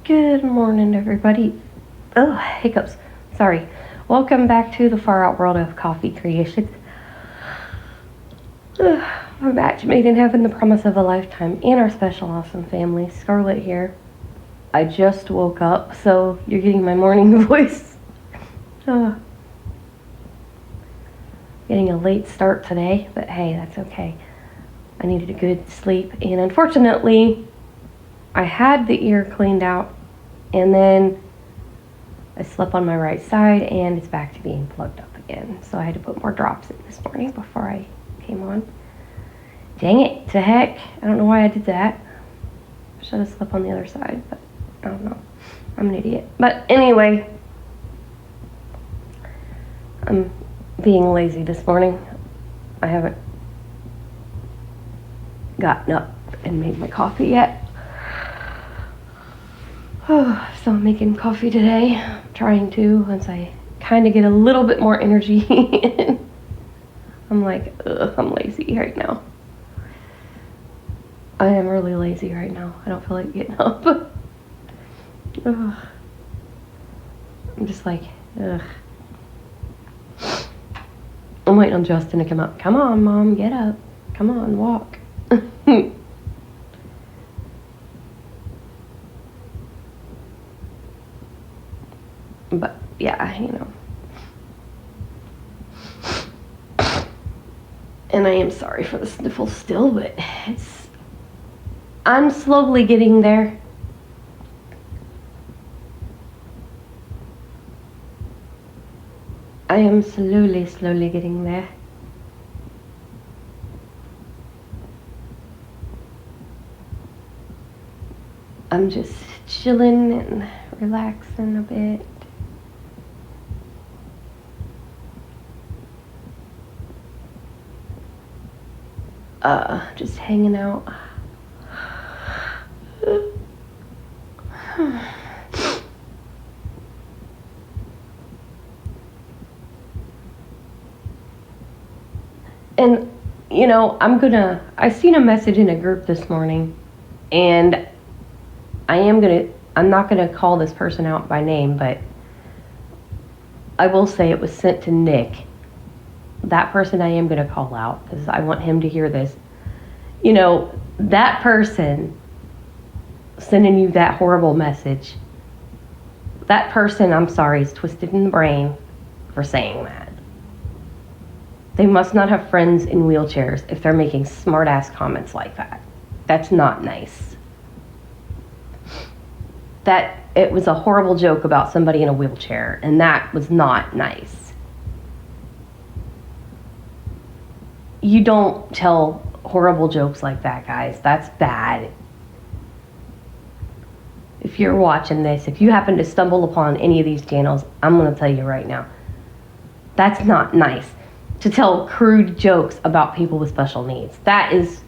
Good morning, everybody. Oh, hiccups. Sorry. Welcome back to the far out world of coffee creation. A match made in heaven, the promise of a lifetime, and our special awesome family. Scarlett here. I just woke up, so you're getting my morning voice. Getting a late start today, but hey, that's okay. I needed a good sleep, and unfortunately, I had the ear cleaned out, and then I slept on my right side, and it's back to being plugged up again. So I had to put more drops in this morning before I came on. Dang it, to heck. I don't know why I did that. I should have slept on the other side, but I don't know. I'm an idiot. But anyway, I'm being lazy this morning. I haven't gotten up and made my coffee yet. So I'm making coffee today. I'm trying to, once I kind of get a little bit more energy in. I'm like, I'm lazy right now. I am really lazy right now. I don't feel like getting up. I'm just like, ugh. I'm waiting on Justin to come up. Come on, Mom, get up. Come on, walk. But yeah, you know. And I am sorry for the sniffles still, but I'm slowly getting there. I am slowly getting there. I'm just chilling and relaxing a bit. Just hanging out. And, you know, I seen a message in a group this morning, and I'm not gonna call this person out by name, but I will say it was sent to Nick. That person I am going to call out because I want him to hear this. You know, that person sending you that horrible message, that person, I'm sorry, is twisted in the brain for saying that. They must not have friends in wheelchairs if they're making smart-ass comments like that. That's not nice. It was a horrible joke about somebody in a wheelchair, and that was not nice. You don't tell horrible jokes like that, guys. That's bad. If you're watching this, if you happen to stumble upon any of these channels, I'm going to tell you right now, that's not nice. To tell crude jokes about people with special needs. That's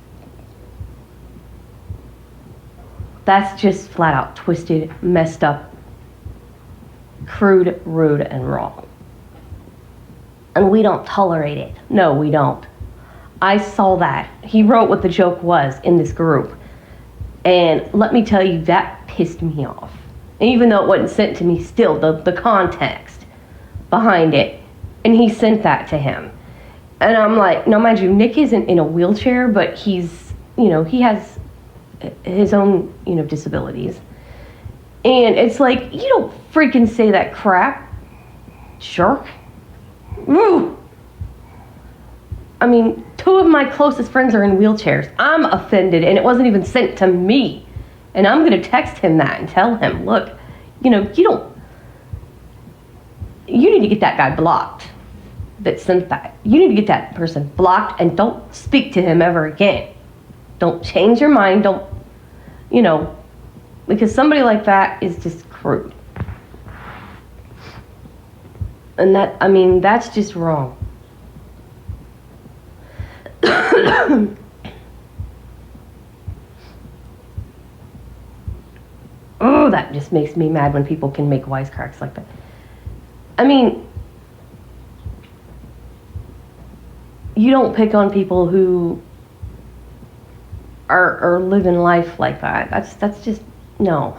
just flat out twisted, messed up, crude, rude, and wrong. And we don't tolerate it. No, we don't. I saw that. He wrote what the joke was in this group. And let me tell you, that pissed me off. And even though it wasn't sent to me, still, the context behind it. And he sent that to him. And I'm like, now mind you, Nick isn't in a wheelchair, but he's, you know, he has his own, you know, disabilities. And it's like, you don't freaking say that crap, jerk. Woo! I mean, 2 of my closest friends are in wheelchairs. I'm offended, and it wasn't even sent to me. And I'm going to text him that and tell him, look, you know, you need to get that guy blocked that sent that. You need to get that person blocked and don't speak to him ever again. Don't change your mind. Don't, you know, because somebody like that is just crude. And that's just wrong. Oh, that just makes me mad when people can make wisecracks like that. I mean, you don't pick on people who are living life like that. That's just, no.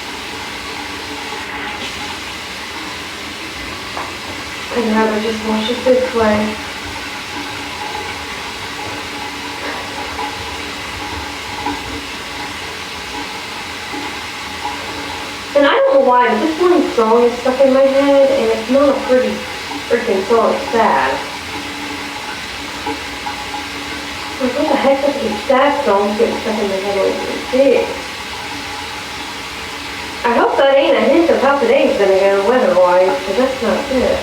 I'd rather just wash it this way. And I don't know why, but this one song is stuck in my head, and it's not a pretty freaking song. It's sad. Like, what the heck does these sad songs get stuck in my head like this? I hope that ain't a hint of how today's gonna go weather-wise, because that's not good.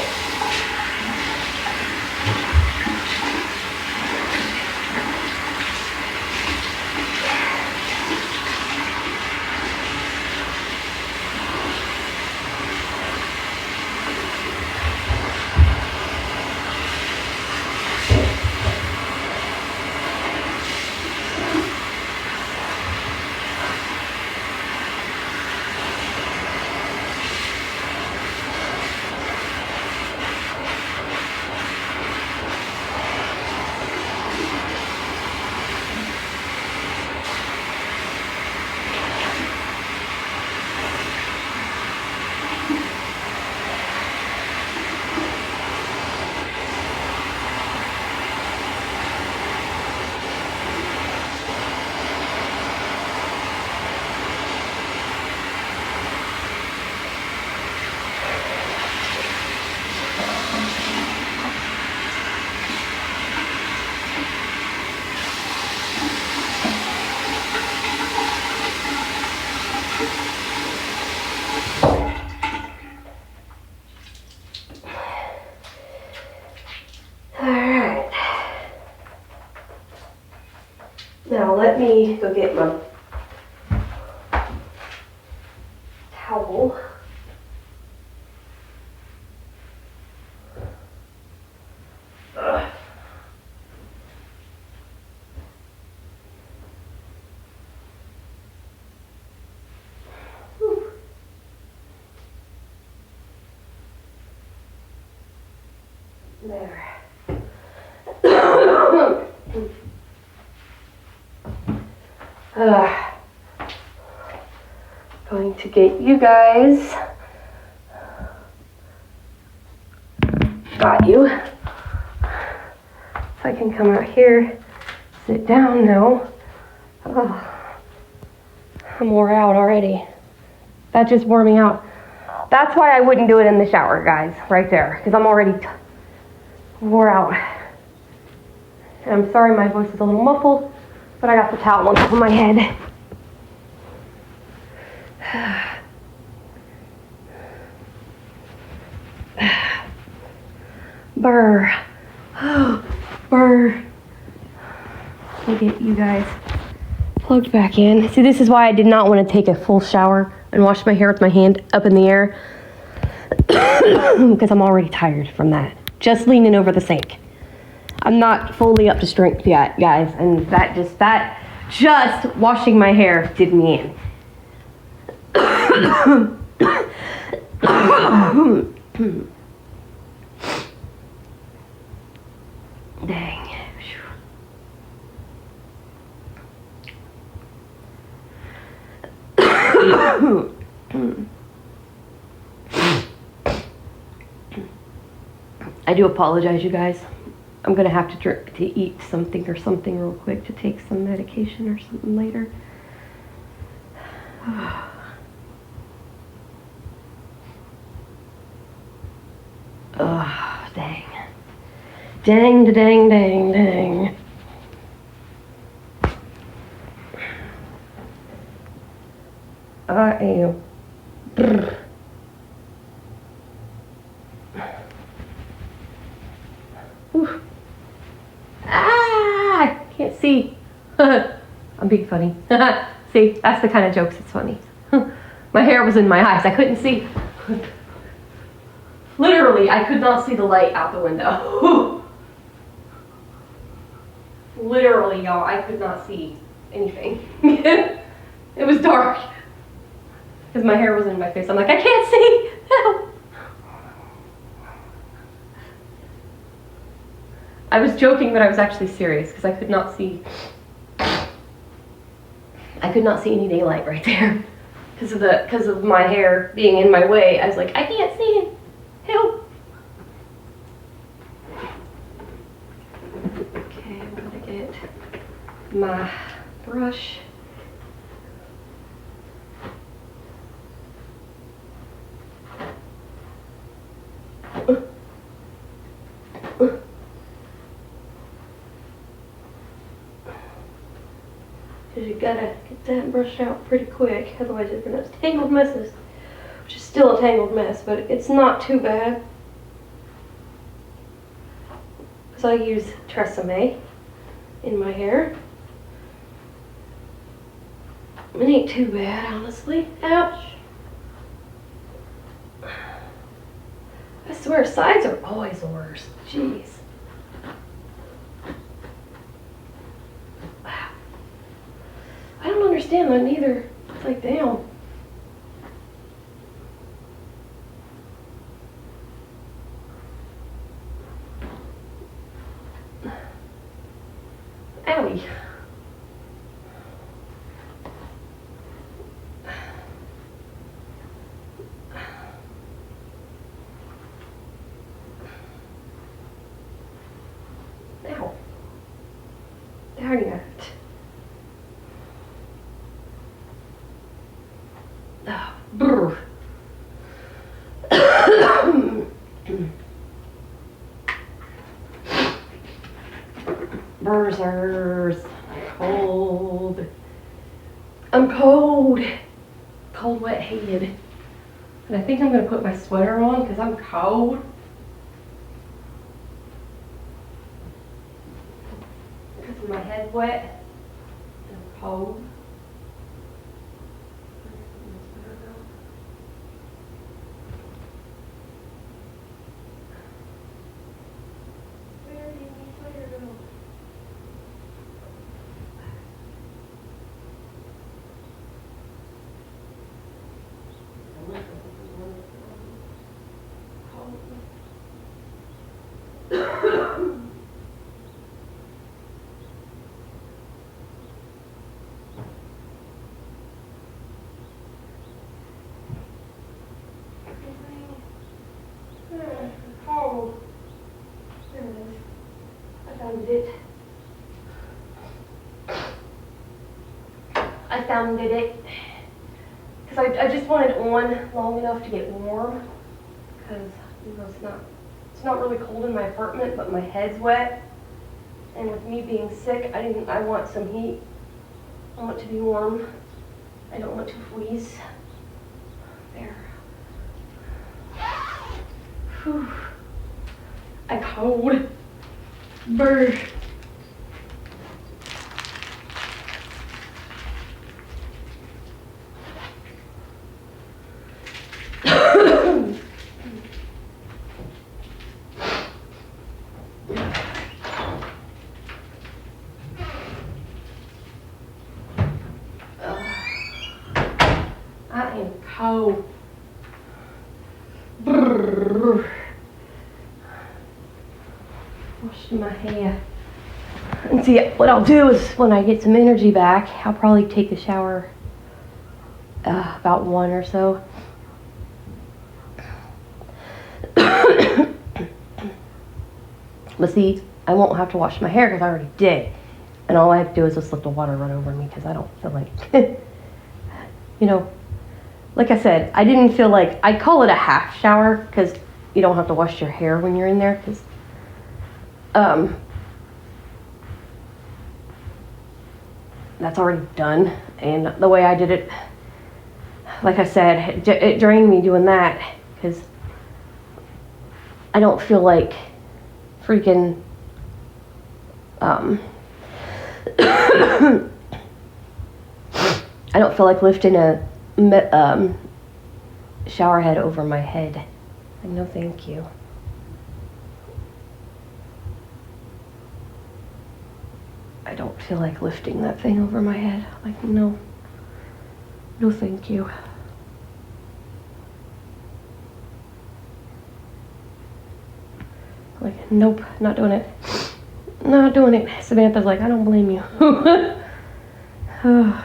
Now let me go get my towel. There. Going to get you guys. Got you. So I can come out here, sit down now. Oh, I'm wore out already. That just wore me out. That's why I wouldn't do it in the shower, guys, right there, because I'm already wore out. And I'm sorry my voice is a little muffled, but I got the towel on top of my head. Burr. Burr. Let me get you guys plugged back in. See, this is why I did not want to take a full shower and wash my hair with my hand up in the air. Because I'm already tired from that. Just leaning over the sink. I'm not fully up to strength yet, guys. And that just washing my hair did me in. Dang. I do apologize, you guys. I'm gonna have to eat something real quick to take some medication or something later. Oh, dang. Dang, dang, dang, dang. I am. Ah, I can't see. I'm being funny. See, that's the kind of jokes that's funny. My hair was in my eyes. I couldn't see. Literally, I could not see the light out the window. Literally, y'all, I could not see anything. It was dark. Because my hair was in my face. I'm like, I can't see. Help. I was joking, but I was actually serious because I could not see. I could not see any daylight right there because of my hair being in my way. I was like, I can't see it. Help. my brush. Because you gotta get that brushed out pretty quick, otherwise you're gonna have tangled messes. Which is still a tangled mess, but it's not too bad. Because I use Tresemme in my hair. It ain't too bad, honestly. Ouch! I swear, sides are always the worst. Jeez. I don't understand that neither. It's like, damn. Owie. Ow. Dang it. Oh, brr. Burzers. Cold. I'm cold. Cold, wet, hated. And I think I'm going to put my sweater on because I'm cold. Because my head's wet. And I'm cold. Cold. There it is. I found it. I found it. Because I just want it on long enough to get warm. Because you know it's not really cold in my apartment, but my head's wet. And with me being sick, I want some heat. I want it to be warm. I don't want to freeze. There. Whew. I'm cold. Bird. I am cold. Brrr. Wash my hair. And see, what I'll do is when I get some energy back, I'll probably take a shower about 1 or so. But see, I won't have to wash my hair because I already did. And all I have to do is just let the water run over me because I don't feel like, you know, like I said, I didn't feel like, I call it a half shower because you don't have to wash your hair when you're in there because, that's already done. And the way I did it, like I said, it drained me doing that because I don't feel like freaking, I don't feel like lifting a shower head over my head. Like, no thank you. I don't feel like lifting that thing over my head. Like, no. No thank you. Like, nope, not doing it. Not doing it. Samantha's like, I don't blame you. Oh,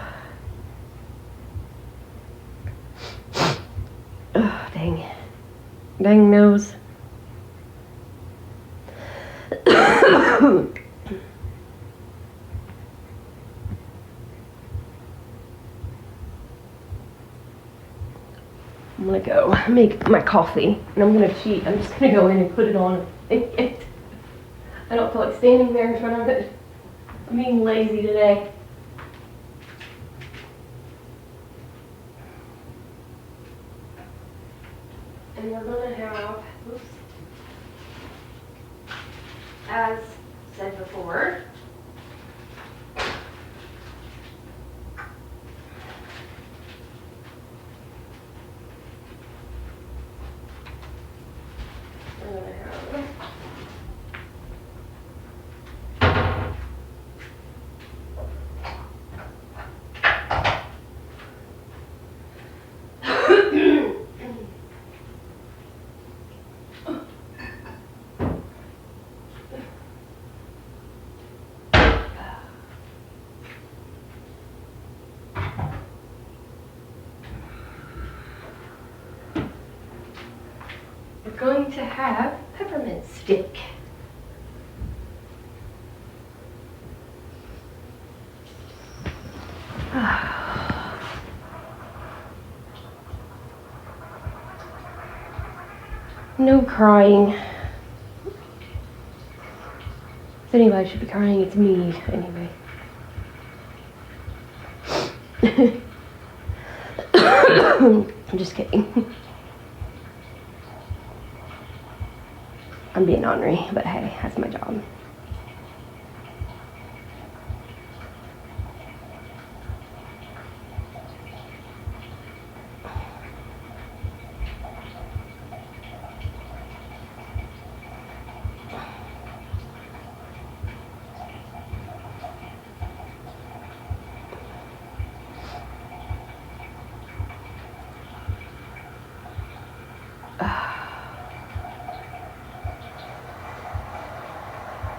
dang. Dang nose. I'm gonna go make my coffee, and I'm gonna cheat. I'm just gonna go in and put it on. I don't feel like standing there in front of it. I'm being lazy today. And we're gonna have, oops, as said before, we're gonna have we're going to have peppermint stick. No crying. If anybody should be crying, it's me, anyway. I'm just kidding. I'm being ornery, but hey, that's my job.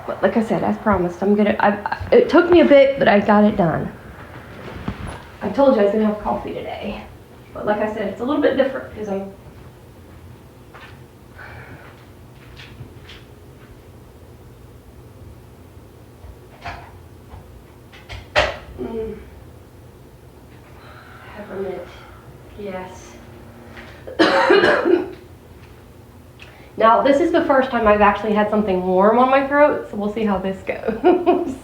But like I said, as promised, it took me a bit, but I got it done. I told you I was gonna have coffee today. But like I said, it's a little bit different because I'm peppermint, yes. Now, this is the first time I've actually had something warm on my throat, so we'll see how this goes.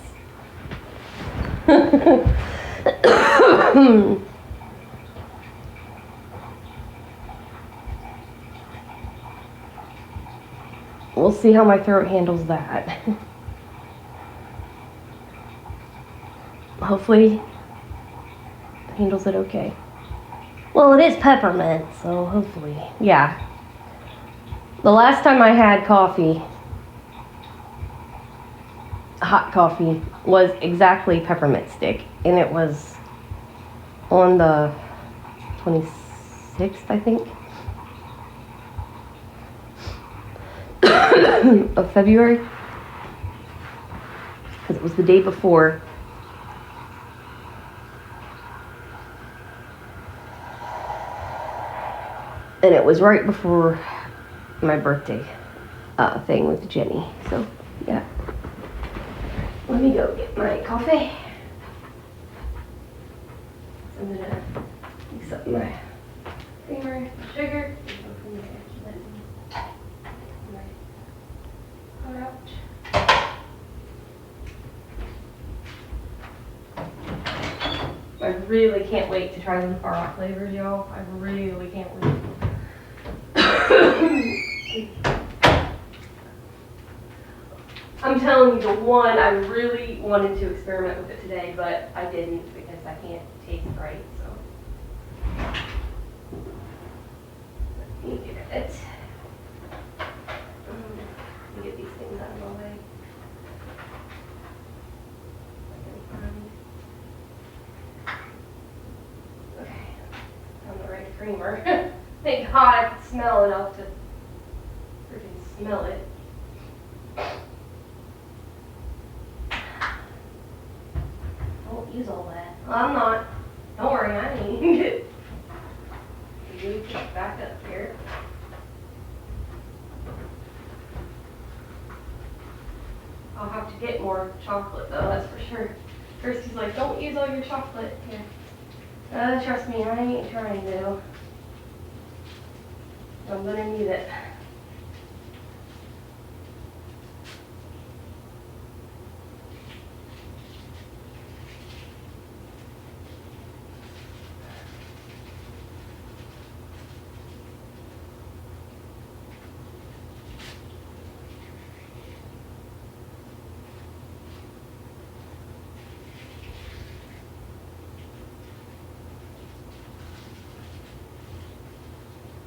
We'll see how my throat handles that. Hopefully, it handles it okay. Well, it is peppermint, so hopefully, yeah. The last time I had coffee, hot coffee, was exactly peppermint stick, and it was on the 26th, I think, of February, because it was the day before. And it was right before my birthday thing with Jenny. So, yeah. Let me go get my coffee. I'm gonna mix up my creamer, sugar. I really can't wait to try them far out flavors, y'all. I really can't wait. I'm telling you, the one, I really wanted to experiment with it today, but I didn't because I can't taste right, so. Let me get it. Let me get these things out of my way. Okay, found the right creamer. Thank God I could smell enough to freaking smell it. Don't use all that. I'm not. Don't worry, I ain't. Move it back up here. I'll have to get more chocolate though, that's for sure. Kirsty's like, don't use all your chocolate here. Trust me, I ain't trying to. I'm gonna need it.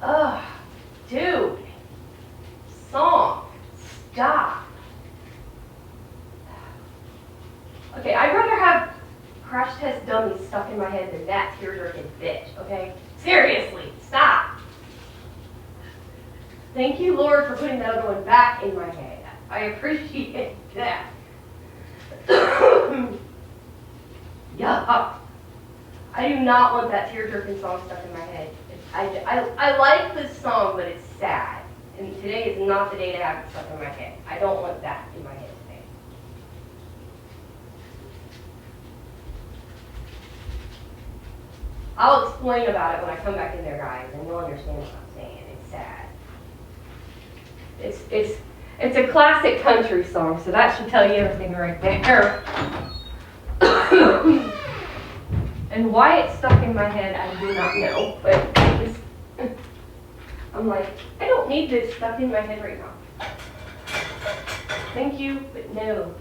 Ugh, dude. Song. Stop. Okay, I'd rather have Crash Test Dummy stuck in my head than that tear-jerking bitch, okay? Seriously, stop. Thank you, Lord, for putting that other one back in my head. I appreciate that. Yeah. I do not want that tear-jerking song stuck in my head. I like this song, but it's sad. And today is not the day to have it stuck in my head. I don't want that in my head today. I'll explain about it when I come back in there, guys, and you'll understand what I'm saying. It's sad. It's a classic country song, so that should tell you everything right there. And why it's stuck in my head, I do not know. But I'm like, I don't need this stuck in my head right now. Thank you, but no.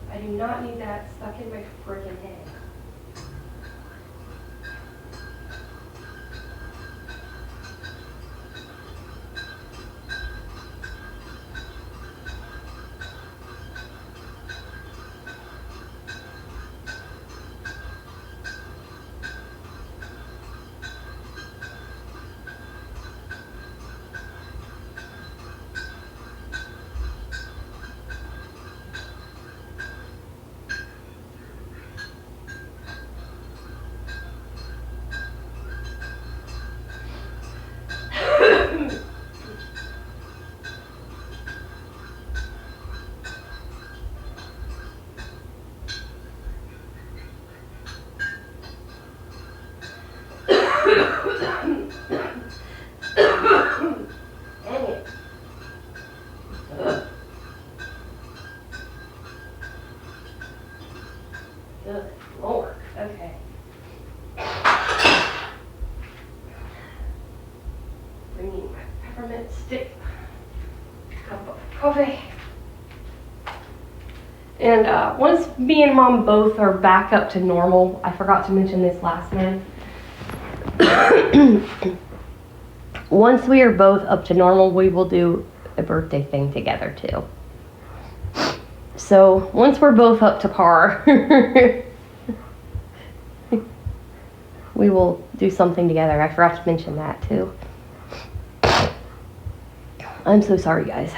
I do not need that stuck in my freaking head. Good Lord. Okay. Bringing my peppermint stick, cup of coffee. And once me and Mom both are back up to normal, I forgot to mention this last night. Once we are both up to normal, we will do a birthday thing together too. So once we're both up to par, we will do something together. I forgot to mention that too. I'm so sorry, guys.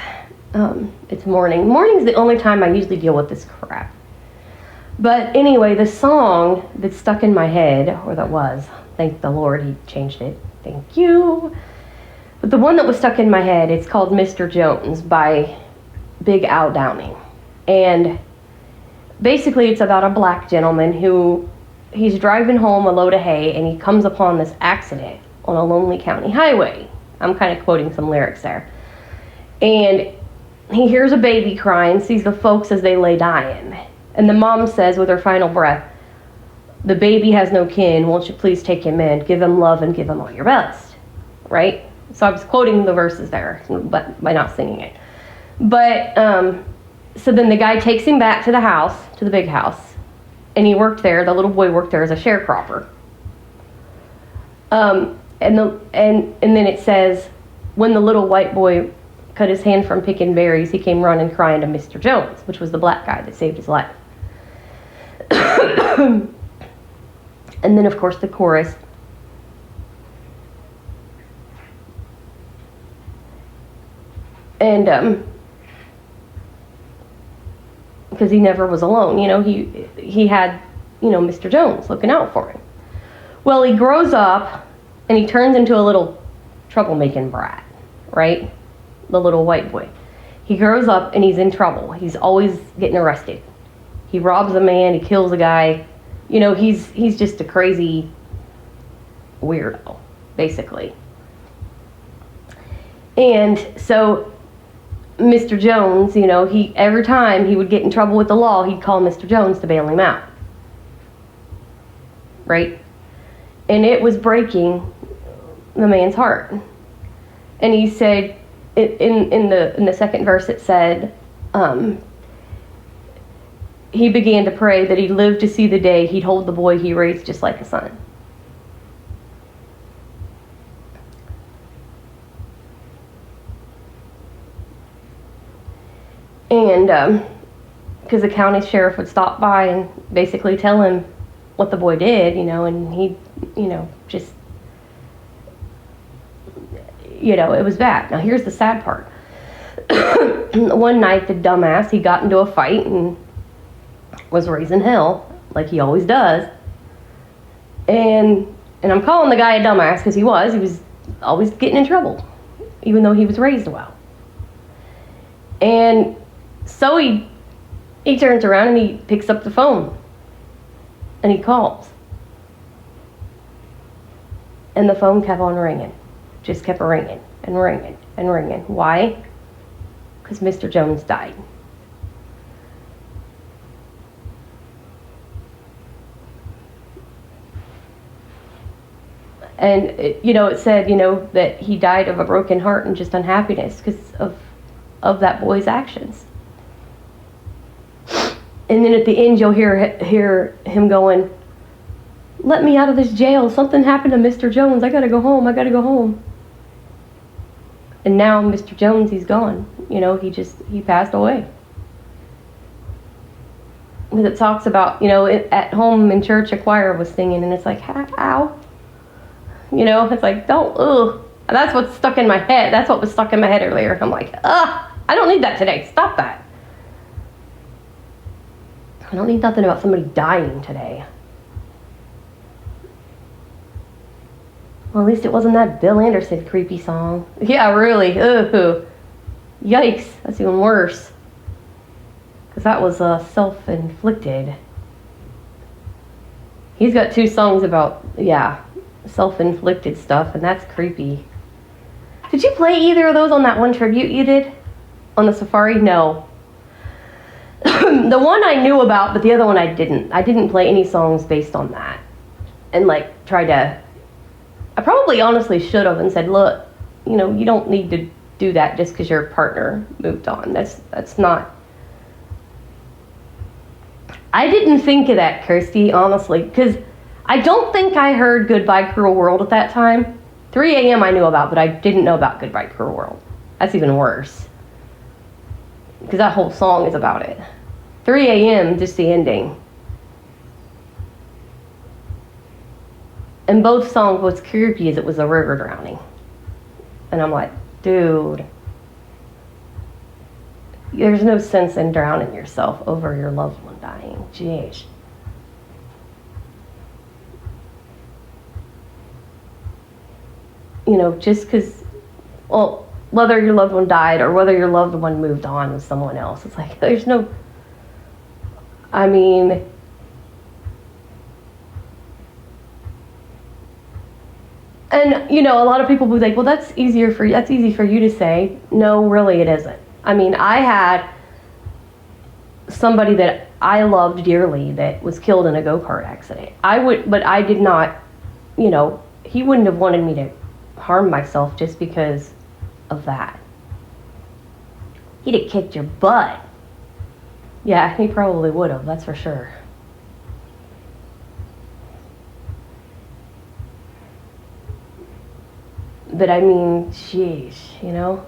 It's morning. Morning's the only time I usually deal with this crap. But anyway, the song that's stuck in my head, or that was, thank the Lord, he changed it. Thank you. But the one that was stuck in my head, it's called Mr. Jones by Big Al Downing. And basically it's about a black gentleman who, he's driving home a load of hay and he comes upon this accident on a lonely county highway. I'm kind of quoting some lyrics there. And he hears a baby crying, sees the folks as they lay dying. And the mom says with her final breath, "The baby has no kin, won't you please take him in, give him love and give him all your best." Right? So I was quoting the verses there, but by not singing it. But, so then the guy takes him back to the house, to the big house. And he worked there, the little boy worked there as a sharecropper. And then it says, when the little white boy cut his hand from picking berries, he came running crying to Mr. Jones, which was the black guy that saved his life. And then, of course, the chorus. And, because he never was alone, you know, he had, you know, Mr. Jones looking out for him. Well, he grows up and he turns into a little troublemaking brat, right? The little white boy. He grows up and he's in trouble. He's always getting arrested. He robs a man, he kills a guy. You know, he's just a crazy weirdo, basically. And so Mr. Jones, you know, every time he would get in trouble with the law, he'd call Mr. Jones to bail him out. Right? And it was breaking the man's heart. And he said, in the second verse, it said, he began to pray that he'd live to see the day he'd hold the boy he raised just like a son. And because the county sheriff would stop by and basically tell him what the boy did, you know, and he, you know, just, you know, it was bad. Now here's the sad part. One night the dumbass, he got into a fight and was raising hell, like he always does. And I'm calling the guy a dumbass because he was always getting in trouble, even though he was raised well. And so he turns around and he picks up the phone and he calls. And the phone kept on ringing. Just kept ringing and ringing and ringing. Why? Because Mr. Jones died. And, you know, it said, you know, that he died of a broken heart and just unhappiness because of that boy's actions. And then at the end, you'll hear him going, "Let me out of this jail. Something happened to Mr. Jones. I got to go home. I got to go home." And now Mr. Jones, he's gone. You know, he passed away. Because it talks about, you know, at home in church, a choir was singing, and it's like, ow. You know, it's like, don't, ugh. That's what's stuck in my head. That's what was stuck in my head earlier. I'm like, I don't need that today. Stop that. I don't need nothing about somebody dying today. Well, at least it wasn't that Bill Anderson creepy song. Yeah, really. Ugh. Yikes. That's even worse. Because that was self-inflicted. He's got 2 songs about, yeah, self-inflicted stuff, and that's creepy. Did you play either of those on that one tribute you did? On the Safari? No. The one I knew about, but the other one I didn't. I didn't play any songs based on that. And like I probably honestly should have and said, look, you know, you don't need to do that just because your partner moved on. That's not. I didn't think of that, Kirsty, honestly, because I don't think I heard Goodbye Cruel World at that time. 3 a.m. I knew about, but I didn't know about Goodbye Cruel World. That's even worse. Because that whole song is about it. 3 a.m., just the ending. And both songs, what's creepy is it was a river drowning. And I'm like, dude, there's no sense in drowning yourself over your loved one dying. Jeez. You know, just because, well, whether your loved one died or whether your loved one moved on with someone else, it's like, there's no, I mean, and, you know, a lot of people will be like, well, that's easy for you to say. No, really it isn't. I mean, I had somebody that I loved dearly that was killed in a go-kart accident. But I did not, you know, he wouldn't have wanted me to harm myself just because of that. He'd have kicked your butt. Yeah, he probably would have, that's for sure. But I mean, jeez, you know?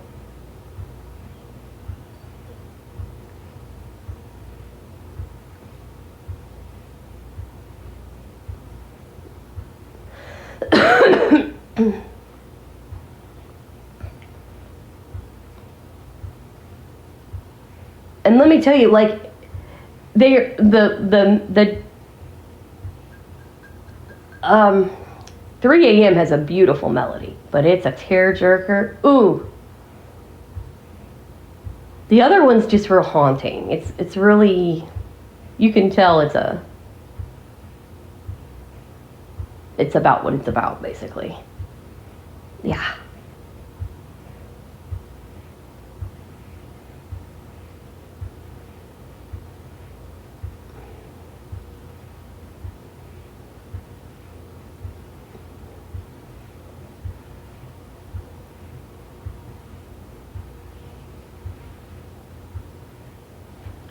And let me tell you, like, the 3 a.m. has a beautiful melody, but it's a tearjerker. Ooh. The other one's just real haunting. It's really, you can tell it's about what it's about, basically. Yeah.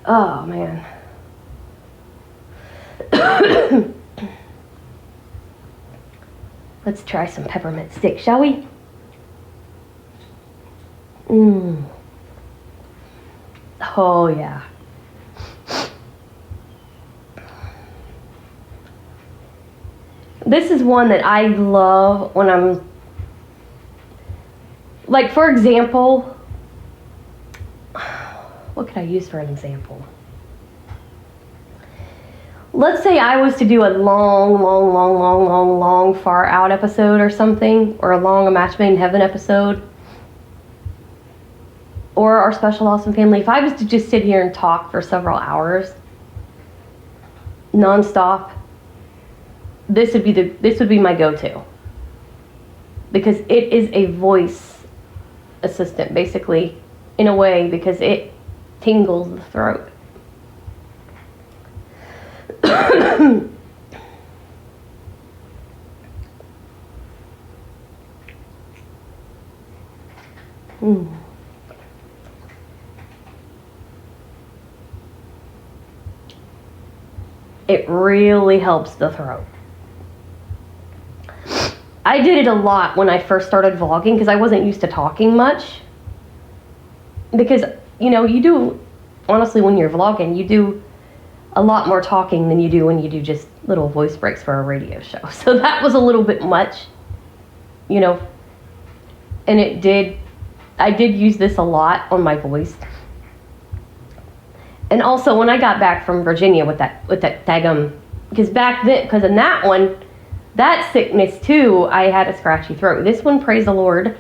Oh, man. Let's try some peppermint stick, shall we? Oh, yeah. This is one that I love when I'm, like, for example, what could I use for an example? Let's say I was to do a long, far out episode or something, or a long A Match Made in Heaven episode, or our Special Awesome Family. If I was to just sit here and talk for several hours, nonstop, this would be my go-to, because it is a voice assistant, basically, in a way, because it tingles the throat. It really helps the throat. I did it a lot when I first started vlogging because I wasn't used to talking much. Because, you do, honestly, when you're vlogging, you do a lot more talking than you do when you do just little voice breaks for a radio show. So that was a little bit much, and I did use this a lot on my voice. And also when I got back from Virginia with that daggum, because back then, because in that one, that sickness too, I had a scratchy throat. This one, praise the Lord,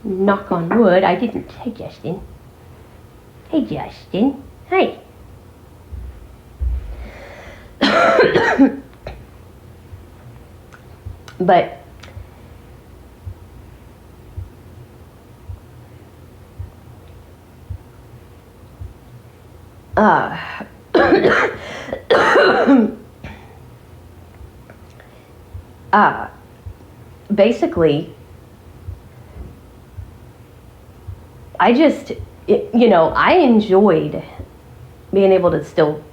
knock on wood, I didn't. Hey, Justin. Hey, Justin. Hey. But basically, I just, I enjoyed being able to still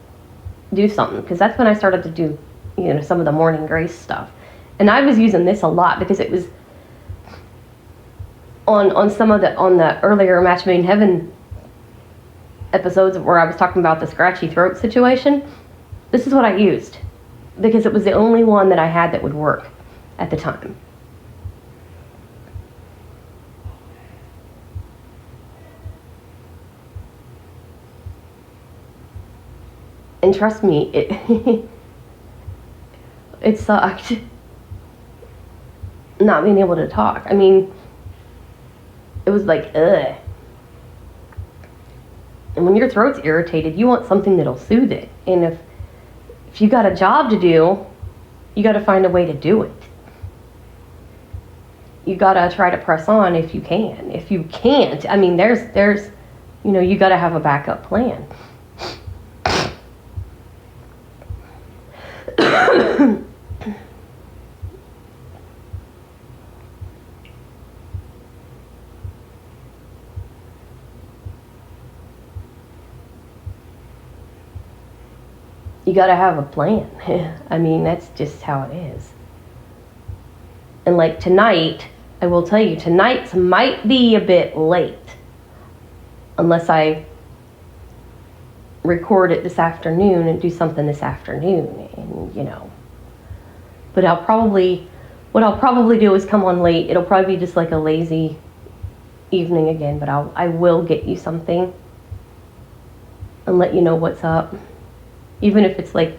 do something, because that's when I started to do, some of the morning grace stuff. And I was using this a lot because it was on the earlier Match Made in Heaven episodes where I was talking about the scratchy throat situation. This is what I used because it was the only one that I had that would work at the time. And trust me, it sucked not being able to talk. I mean, it was like, ugh. And when your throat's irritated, you want something that'll soothe it. And if you got a job to do, you got to find a way to do it. You got to try to press on if you can. If you can't, I mean, there's you got to have a backup plan. You got to have a plan. I mean, that's just how it is. And like tonight, I will tell you, tonight's might be a bit late. Unless I record it this afternoon and do something this afternoon. And, But what I'll probably do is come on late. It'll probably be just like a lazy evening again. But I will get you something and let you know what's up. Even if it's like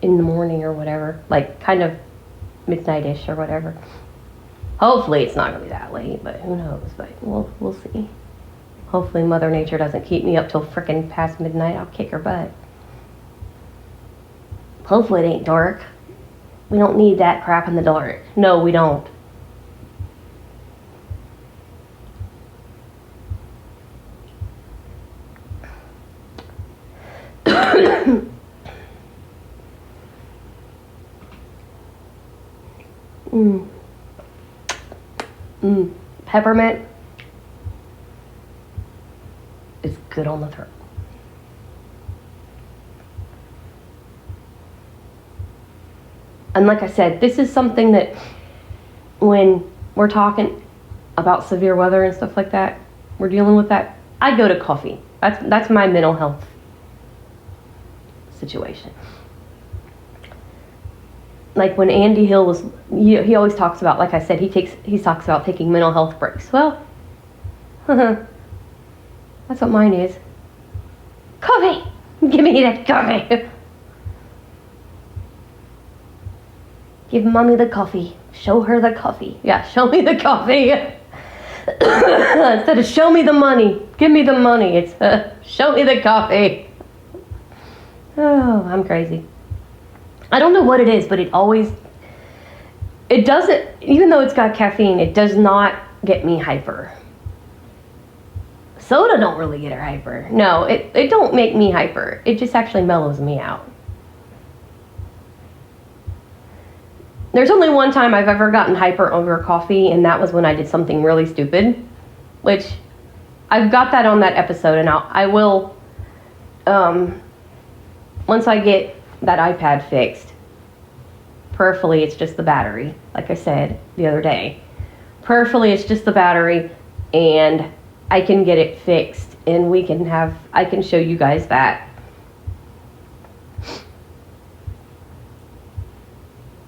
in the morning or whatever, like kind of midnight-ish or whatever. Hopefully it's not going to be that late, but who knows, but we'll see. Hopefully Mother Nature doesn't keep me up till frickin' past midnight. I'll kick her butt. Hopefully it ain't dark. We don't need that crap in the dark. No, we don't. Peppermint is good on the throat. And like I said, this is something that when we're talking about severe weather and stuff like that, we're dealing with that, I go to coffee. That's my mental health situation. Like when Andy Hill was, he always talks about, like I said, he talks about taking mental health breaks. Well, that's what mine is. Coffee! Give me that coffee! Give mommy the coffee. Show her the coffee. Yeah, show me the coffee. Instead of show me the money, give me the money. It's show me the coffee. Oh, I'm crazy. I don't know what it is, but it doesn't, even though it's got caffeine, it does not get me hyper. Soda don't really get her hyper. No, it don't make me hyper. It just actually mellows me out. There's only one time I've ever gotten hyper over coffee, and that was when I did something really stupid, which I've got that on that episode, and I will, once I get that iPad fixed. Prayerfully, it's just the battery, like I said the other day. Prayerfully, it's just the battery, and I can get it fixed, and I can show you guys that.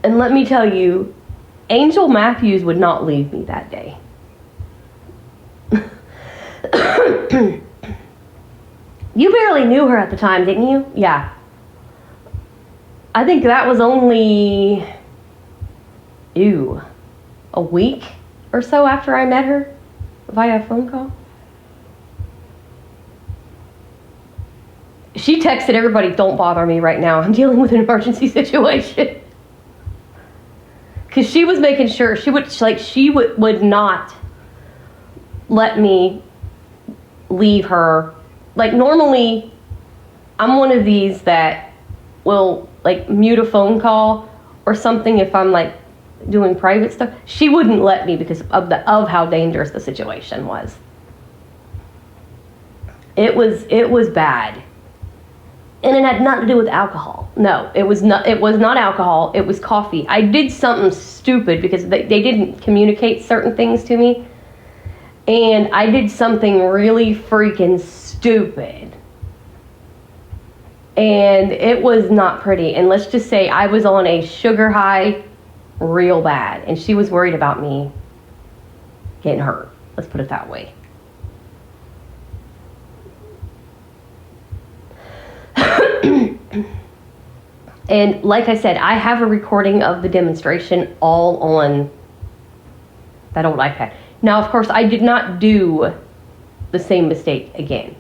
And let me tell you, Angel Matthews would not leave me that day. You barely knew her at the time, didn't you? Yeah. I think that was only, a week or so after I met her via phone call. She texted everybody, "Don't bother me right now. I'm dealing with an emergency situation." Because she was making sure, she would not let me leave her. Like, normally, I'm one of these that will, like, mute a phone call or something if I'm, like, doing private stuff. She wouldn't let me because of how dangerous the situation was. It was bad. And it had nothing to do with alcohol. No, it was not alcohol, it was coffee. I did something stupid because they didn't communicate certain things to me. And I did something really freaking stupid. And it was not pretty. And let's just say I was on a sugar high real bad. And she was worried about me getting hurt. Let's put it that way. And like I said, I have a recording of the demonstration all on that old iPad. Now, of course, I did not do the same mistake again.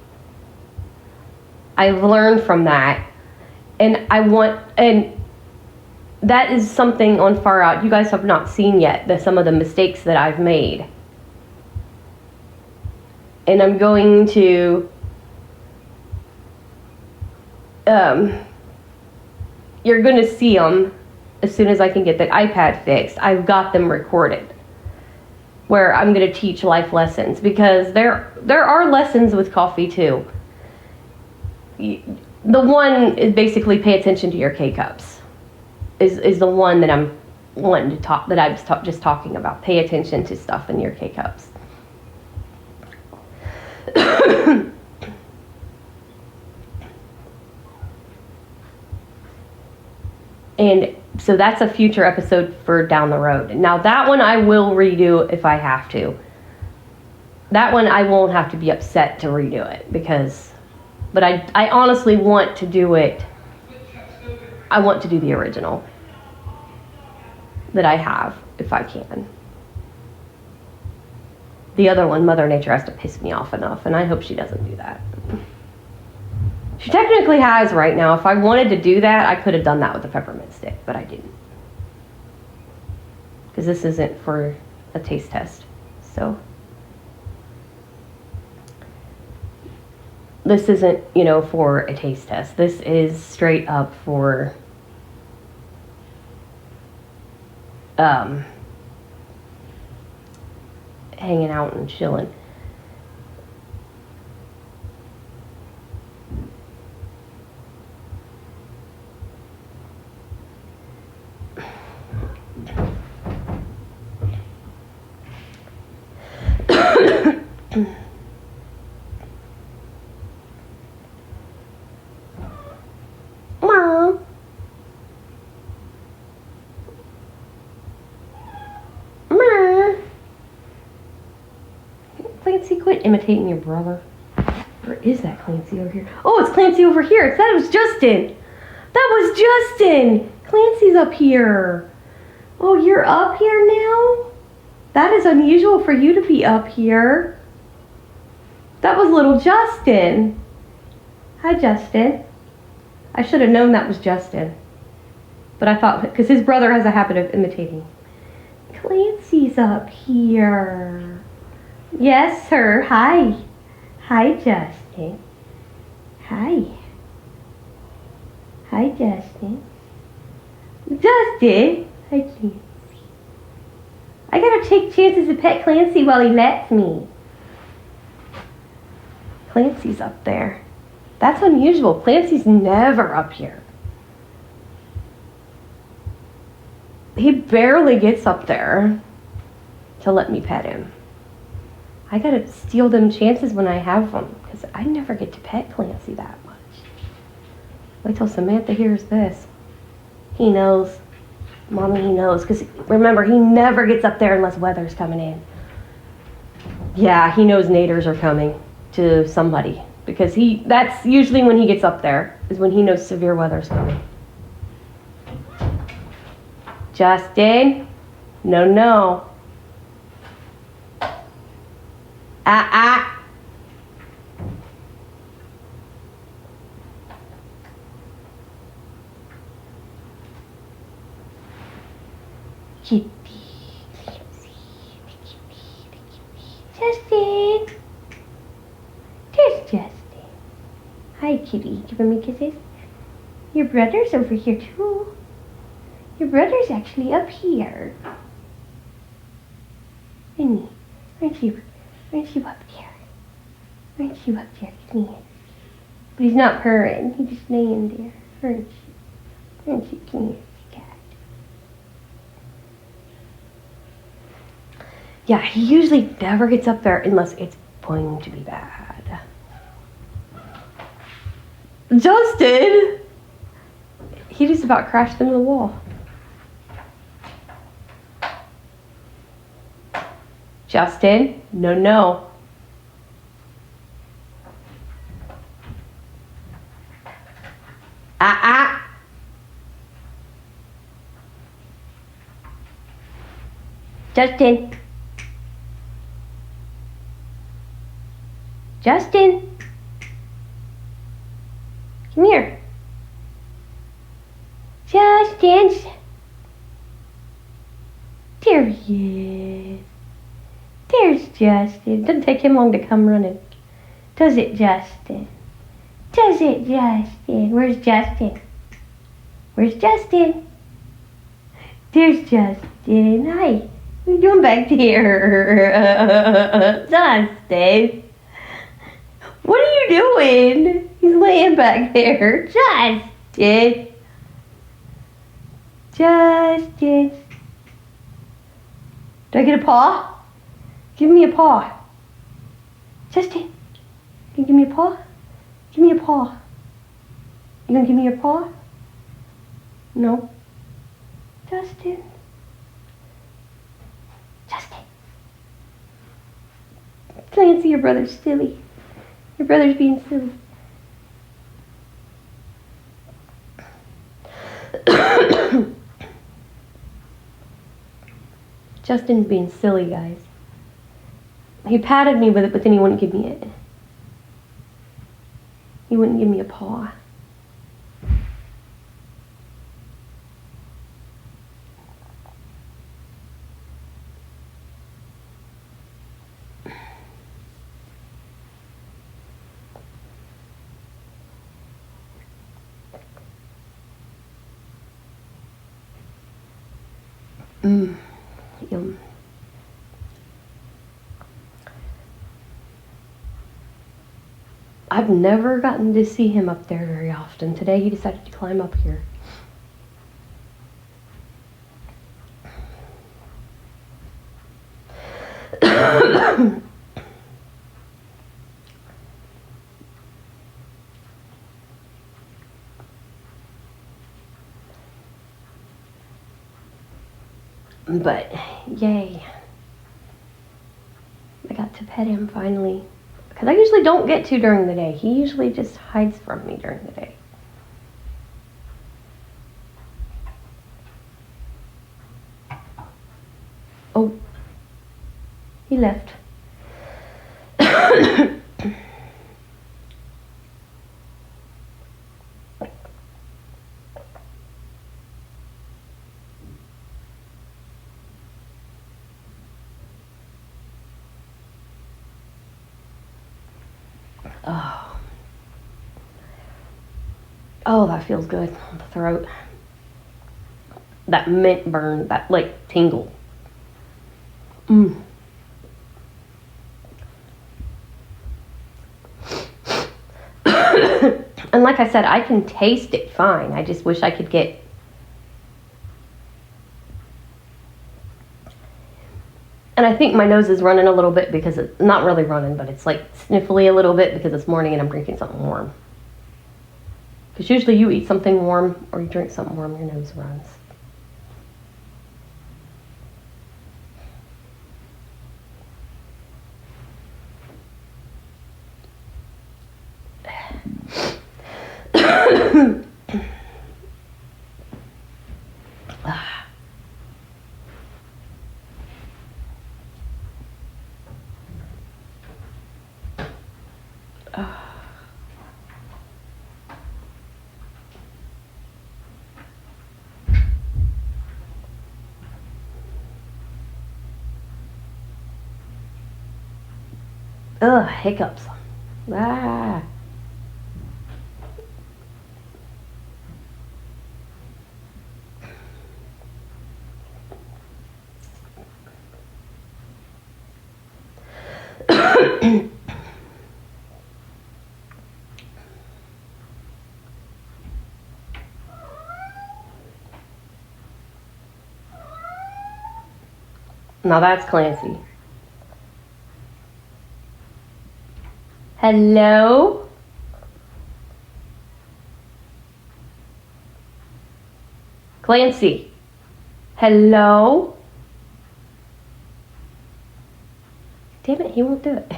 I've learned from that, and that is something on Far Out you guys have not seen yet, some of the mistakes that I've made. And I'm going to you're going to see them as soon as I can get the iPad fixed. I've got them recorded where I'm going to teach life lessons, because there are lessons with coffee too. The one is basically pay attention to your K-cups is the one that I'm wanting to talk, that I was just talking about. Pay attention to stuff in your K-cups. And so that's a future episode for down the road. Now that one I will redo if I have to. That one I won't have to be upset to redo it, but I honestly want to do it. I want to do the original that I have if I can. The other one, Mother Nature has to piss me off enough, and I hope she doesn't do that. She technically has right now. If I wanted to do that, I could have done that with the peppermint stick, but I didn't. Because this isn't for a taste test. So this isn't, you know, for a taste test. This is straight up for hanging out and chilling. Mom. Mom. Clancy, quit imitating your brother. Where is that Clancy over here? Oh, it's Clancy over here. It said it was Justin. That was Justin. Clancy's up here. Oh, you're up here now? That is unusual for you to be up here. That was little Justin. Hi, Justin. I should have known that was Justin. But I thought, because his brother has a habit of imitating. Clancy's up here. Yes, sir. Hi. Hi, Justin. Hi. Hi, Justin. Justin. Hi, Clancy. I gotta take chances to pet Clancy while he lets me. Clancy's up there. That's unusual. Clancy's never up here. He barely gets up there to let me pet him. I gotta steal them chances when I have them, because I never get to pet Clancy that much. Wait till Samantha hears this. He knows. Mommy, he knows. Because remember, he never gets up there unless weather's coming in. Yeah, he knows naders are coming to somebody. Because that's usually when he gets up there, is when he knows severe weather's coming. Justin? No, no. Kitty. Justin. There's Justin. Hi, kitty. Giving me kisses. Your brother's over here, too. Your brother's actually up here. Isn't he? Aren't you up there? Aren't you up there? Come here. But he's not purring. He's just laying there. Aren't you? Aren't you? Come here, cat. Yeah, he usually never gets up there unless it's going to be bad. Justin! He just about crashed into the wall. Justin? No, no. Justin. Justin. Come here. Justin. There he is. There's Justin. Doesn't take him long to come running. Does it, Justin? Does it, Justin? Where's Justin? Where's Justin? There's Justin. Hi. What are you doing back there? Justin. What are you doing? He's laying back there. Justin. Justin. Do I get a paw? Give me a paw. Justin. Can you give me a paw? Give me a paw. You gonna give me your paw? No. Justin. Justin. Clancy, your brother's silly. Your brother's being silly. Justin's being silly, guys. He patted me with it, but then he wouldn't give me it. He wouldn't give me a paw. Yum. I've never gotten to see him up there very often. Today he decided to climb up here. But yay, I got to pet him finally, because I usually don't get to during the day. He usually just hides from me during the day. Oh, he left. Oh. Oh, that feels good on the throat. That mint burn, that like tingle. And like I said, I can taste it fine. I just wish I could get... And I think my nose is running a little bit because it's not really running, but it's like sniffly a little bit because it's morning and I'm drinking something warm. Because usually you eat something warm or you drink something warm, your nose runs. Ugh, hiccups. Ah. Now that's Clancy. Hello? Clancy. Hello? Damn it, he won't do it.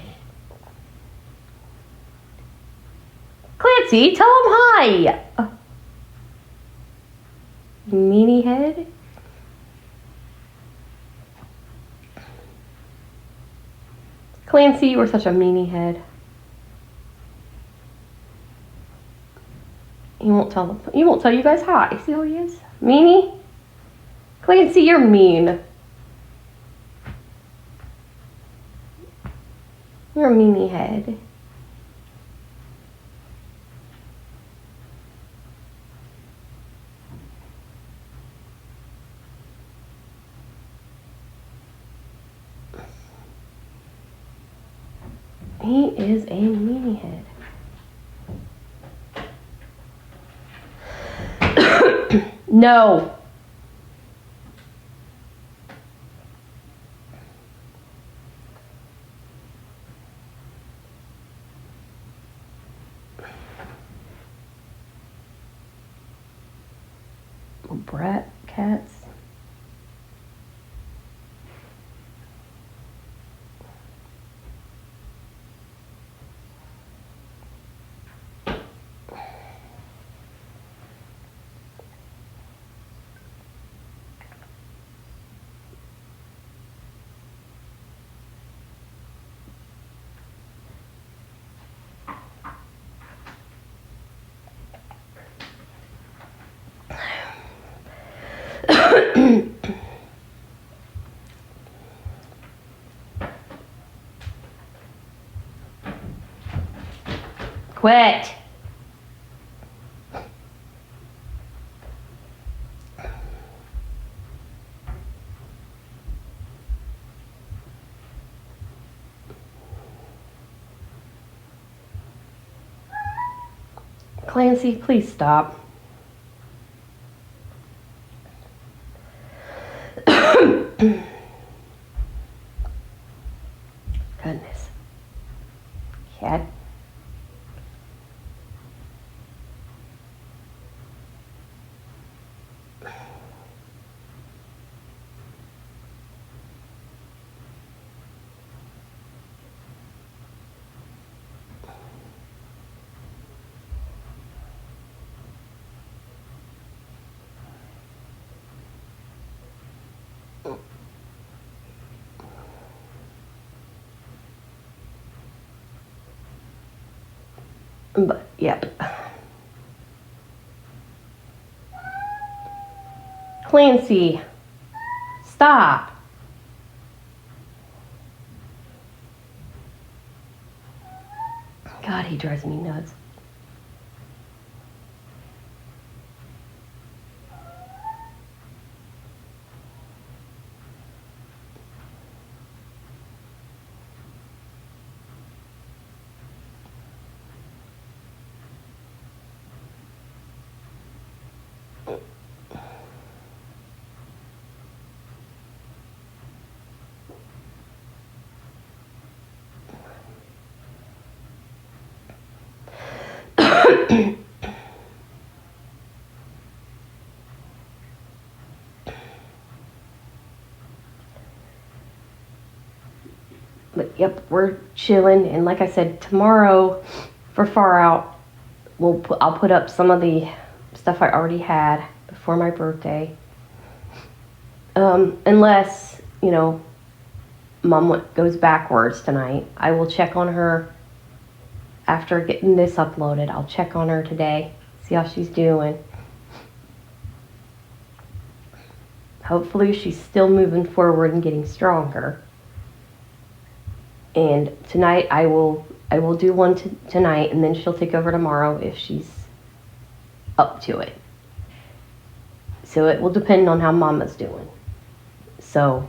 Clancy, tell him hi. Meanie head? Clancy, you were such a meanie head. He won't tell them. He won't tell you guys hi. See how he is? Meanie? Clancy, you're mean. You're a meanie head. He is a meanie head. No. Brat cats. Quit. Clancy, please stop. Goodness. Cat. But, yep. Clancy, stop. God, he drives me nuts. But yep, we're chilling, and like I said, tomorrow for Far Out, I'll put up some of the stuff I already had before my birthday. Unless, you know, Mom goes backwards tonight. I will check on her after getting this uploaded. I'll check on her today, see how she's doing. Hopefully she's still moving forward and getting stronger. And tonight I will do one tonight, and then she'll take over tomorrow if she's up to it. So it will depend on how Mama's doing. So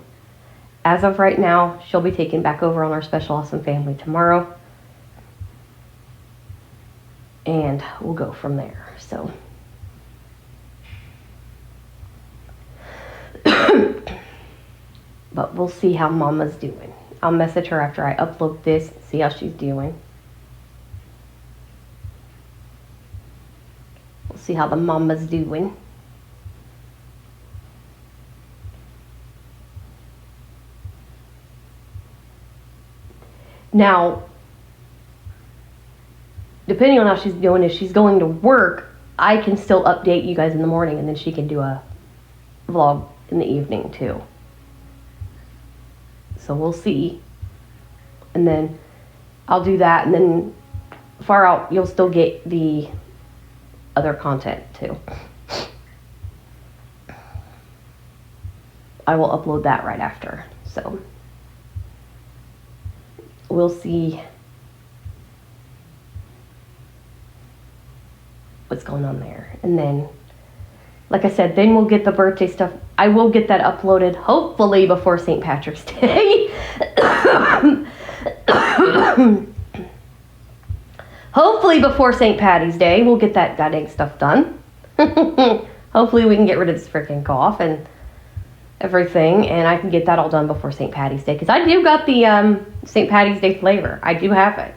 as of right now, she'll be taken back over on our Special Awesome Family tomorrow. And we'll go from there. So but we'll see how Mama's doing. I'll message her after I upload this and see how she's doing. We'll see how the Mama's doing. Now, depending on how she's doing, if she's going to work, I can still update you guys in the morning, and then she can do a vlog in the evening too. So we'll see. And then I'll do that, and then Far Out, you'll still get the other content too. I will upload that right after. So we'll see what's going on there. And then, like I said, then we'll get the birthday stuff. I will get that uploaded hopefully before St. Patrick's Day. Hopefully before St. Patty's Day, we'll get that goddamn stuff done. Hopefully we can get rid of this freaking cough and everything, and I can get that all done before St. Patty's Day, because I do got the St. Patty's Day flavor. I do have it.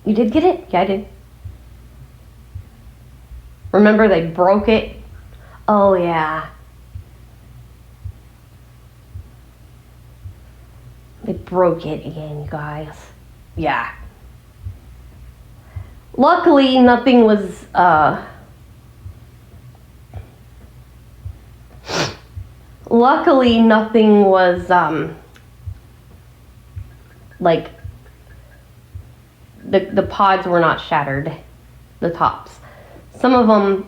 You did get it? Yeah, I did. Remember they broke it? Oh, yeah. They broke it again, you guys. Yeah. Luckily, nothing was, like, the pods were not shattered, the tops. Some of them,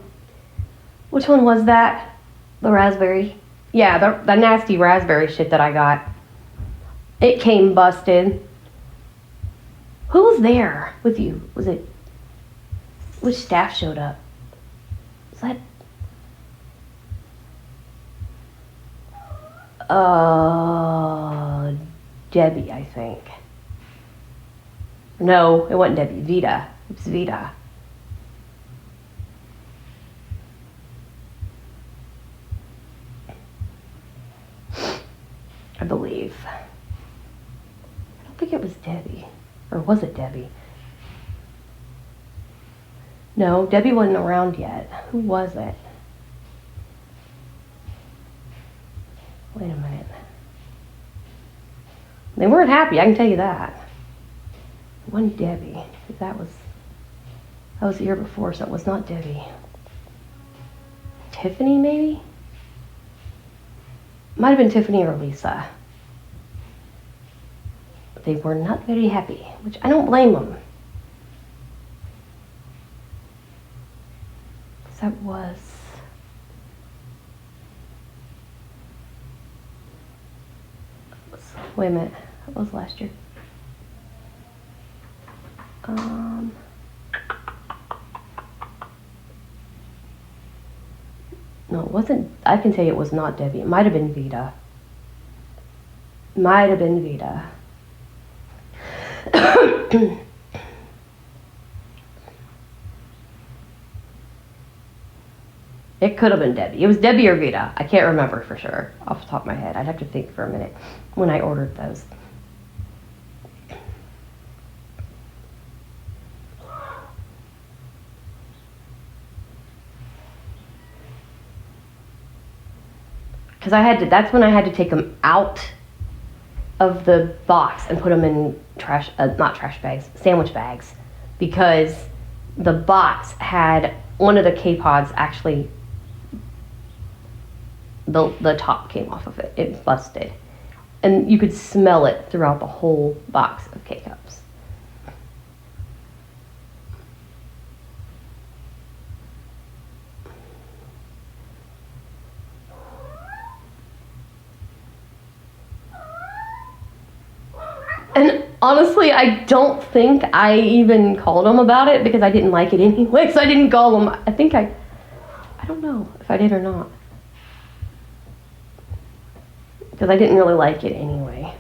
which one was that? The raspberry? Yeah, the nasty raspberry shit that I got. It came busted. Who was there with you? Was it... Which staff showed up? Was that... Debbie, I think. No, it wasn't Debbie. Vita. It was Vita. I believe. I don't think it was Debbie. Or was it Debbie? No, Debbie wasn't around yet. Who was it? Wait a minute. They weren't happy, I can tell you that. It wasn't Debbie. That was the year before, so it was not Debbie. Tiffany, maybe? Might have been Tiffany or Lisa. But they were not very happy, which I don't blame them. That was... Wait a minute. That was last year. No, it wasn't. I can tell you it was not Debbie. It might have been Vita. Might have been Vita. It could have been Debbie. It was Debbie or Vita. I can't remember for sure off the top of my head. I'd have to think for a minute when I ordered those. Because that's when I had to take them out of the box and put them in not trash bags, sandwich bags. Because the box had one of the K-Pods actually, the top came off of it. It busted. And you could smell it throughout the whole box of K-Cups. And honestly, I don't think I even called them about it because I didn't like it anyway, so I didn't call them. I don't know if I did or not. Because I didn't really like it anyway.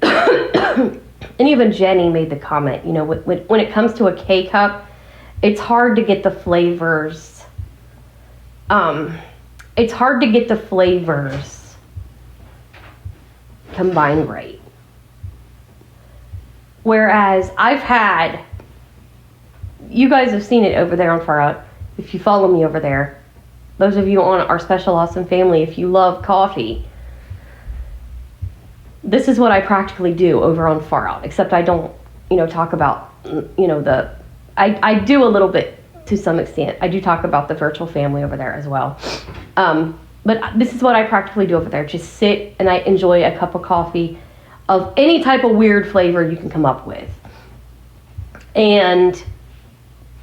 And even Jenny made the comment, you know, when it comes to a K-Cup, it's hard to get the flavors. It's hard to get the flavors combined right. Whereas you guys have seen it over there on Far Out. If you follow me over there, those of you on our Special Awesome family, if you love coffee, this is what I practically do over on Far Out, except I don't, talk about, I do a little bit to some extent. I do talk about the virtual family over there as well. But this is what I practically do over there. Just sit and I enjoy a cup of coffee of any type of weird flavor you can come up with. And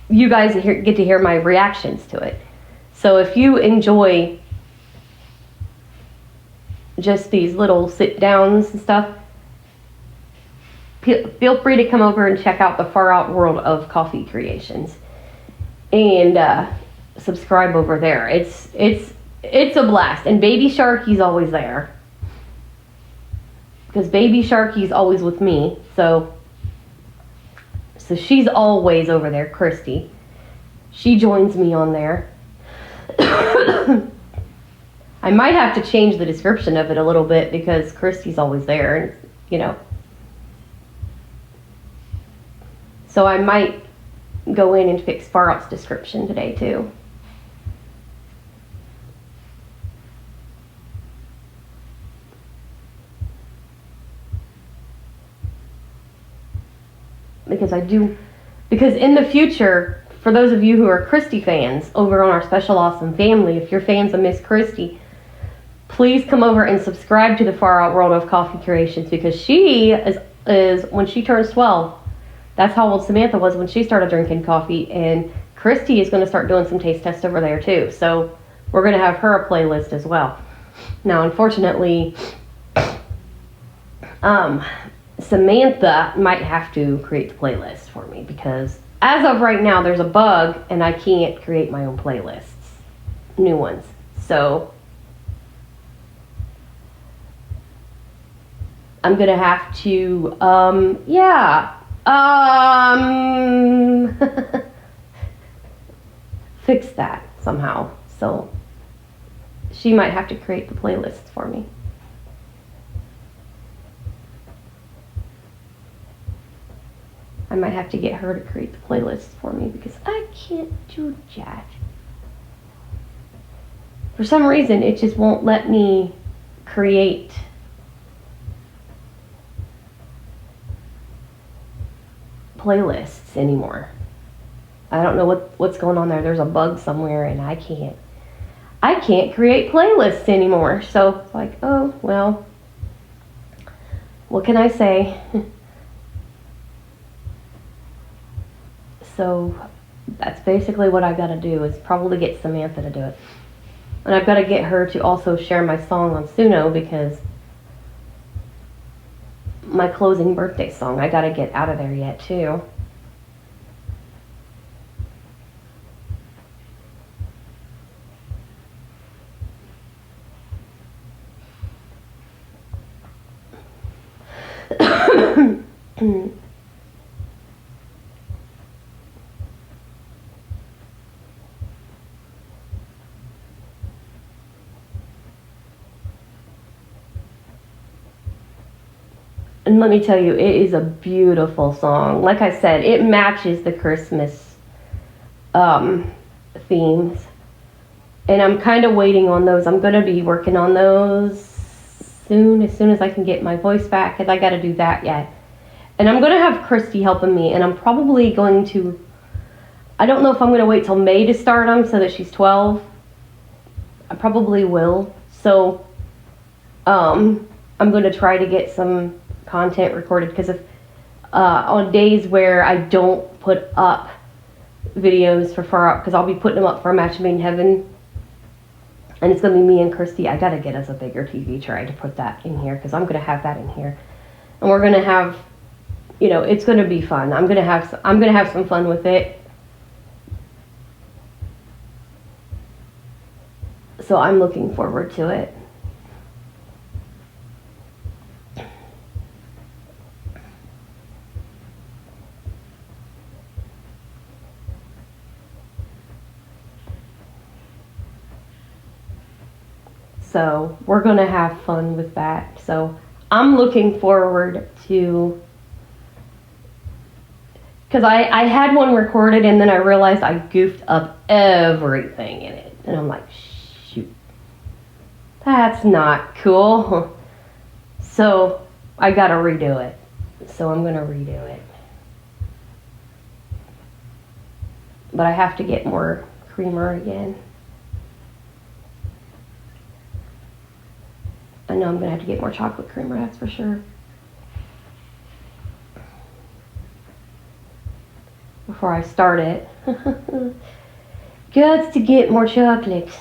you guys get to hear my reactions to it. So if you enjoy just these little sit downs and stuff, feel free to come over and check out the Far Out World of Coffee Creations. And subscribe over there. It's a blast. And Baby Sharky's always there. Because Baby Sharky's always with me. So she's always over there, Christy. She joins me on there. I might have to change the description of it a little bit because Christy's always there, and So I might go in and fix Far Out's description today too. Because in the future, for those of you who are Christy fans over on our Special Awesome family, if you're fans of Miss Christy, please come over and subscribe to the Far Out World of Coffee Creations, because she is when she turns 12, that's how old Samantha was when she started drinking coffee, and Christy is going to start doing some taste tests over there too. So we're going to have her a playlist as well. Now, unfortunately, Samantha might have to create the playlist for me because as of right now, there's a bug and I can't create my own playlists, new ones. So I'm gonna have to, fix that somehow. So she might have to create the playlist for me. I might have to get her to create the playlist for me because I can't do that. For some reason, it just won't let me create playlists anymore. I don't know what's going on there. There's a bug somewhere and I can't create playlists anymore. So it's like, oh, well, what can I say? So that's basically what I gotta do is probably get Samantha to do it. And I've got to get her to also share my song on Suno because my closing birthday song, I gotta get out of there yet too. And let me tell you, it is a beautiful song. Like I said, it matches the Christmas themes. And I'm kind of waiting on those. I'm going to be working on those soon as I can get my voice back, because I got to do that yet. And I'm going to have Christy helping me, and I'm probably going to, I don't know if I'm going to wait till May to start them so that she's 12. I probably will. So I'm going to try to get some content recorded, because if on days where I don't put up videos for Far Out, because I'll be putting them up for a Match Made in Heaven, and it's going to be me and Christy. I got to get us a bigger TV tray to put that in here, because I'm going to have that in here, and we're going to have, you know, it's going to be fun. I'm going to have some fun with it. So I'm looking forward to it. So we're going to have fun with that. So I'm looking forward to, because I had one recorded and then I realized I goofed up everything in it. And I'm like, shoot, that's not cool. So I got to redo it. So I'm going to redo it. But I have to get more creamer again. I know I'm going to have to get more chocolate creamer, that's for sure. Before I start it. Got to get more chocolate. So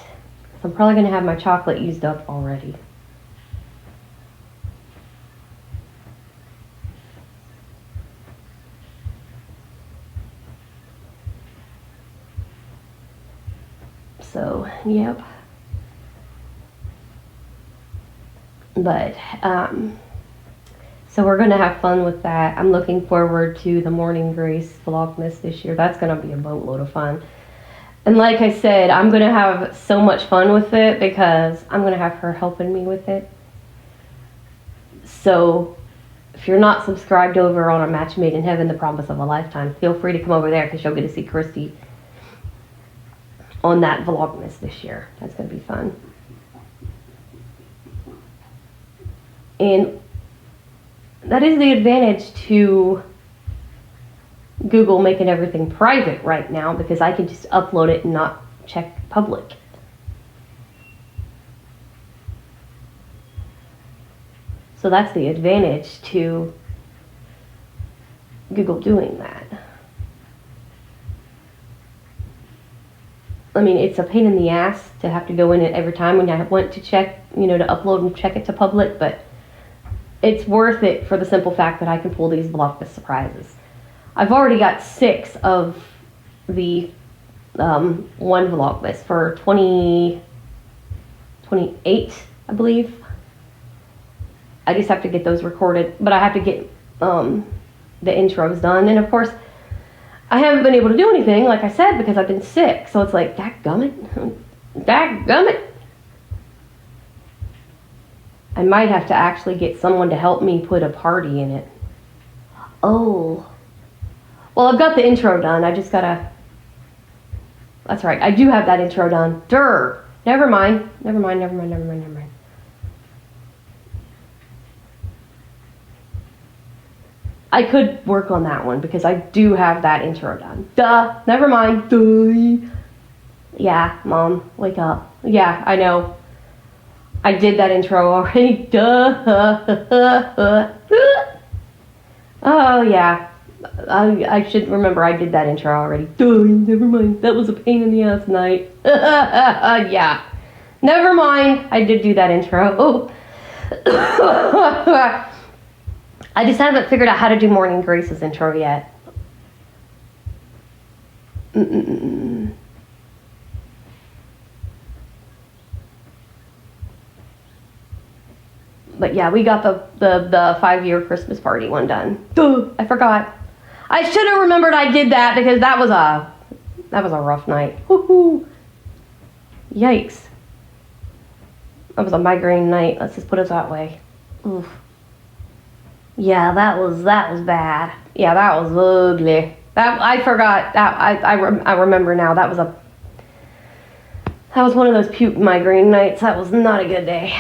I'm probably going to have my chocolate used up already. So, yep. But, so we're going to have fun with that. I'm looking forward to the Morning Grace Vlogmas this year. That's going to be a boatload of fun. And like I said, I'm going to have so much fun with it because I'm going to have her helping me with it. So if you're not subscribed over on our Match Made in Heaven, The Promise of a Lifetime, feel free to come over there because you'll get to see Christy on that Vlogmas this year. That's going to be fun. And that is the advantage to Google making everything private right now, because I can just upload it and not check public. So that's the advantage to Google doing that. I mean, it's a pain in the ass to have to go in it every time when I went to check, to upload and check it to public, but it's worth it for the simple fact that I can pull these Vlogmas surprises. I've already got 6 of the one Vlogmas for 2028, I believe. I just have to get those recorded, but I have to get the intros done, and of course I haven't been able to do anything, like I said, because I've been sick, so it's like, dadgummit. I might have to actually get someone to help me put a party in it. Oh. Well, I've got the intro done. I just gotta... That's right. I do have that intro done. Durr. Never mind. Never mind. I could work on that one because I do have that intro done. Duh. Never mind. Duh. Yeah, Mom. Wake up. Yeah, I know. I did that intro already. Duh. Oh, yeah. I should remember I did that intro already. Duh, never mind. That was a pain in the ass night. Yeah. Never mind. I did do that intro. I just haven't figured out how to do Morning Grace's intro yet. But yeah, we got the 5-year Christmas party one done. Duh, I forgot. I should have remembered I did that because that was a rough night. Woohoo! Yikes. That was a migraine night. Let's just put it that way. Oof. Yeah, that was bad. Yeah, that was ugly. That I forgot. That I remember now. That was one of those puke migraine nights. That was not a good day.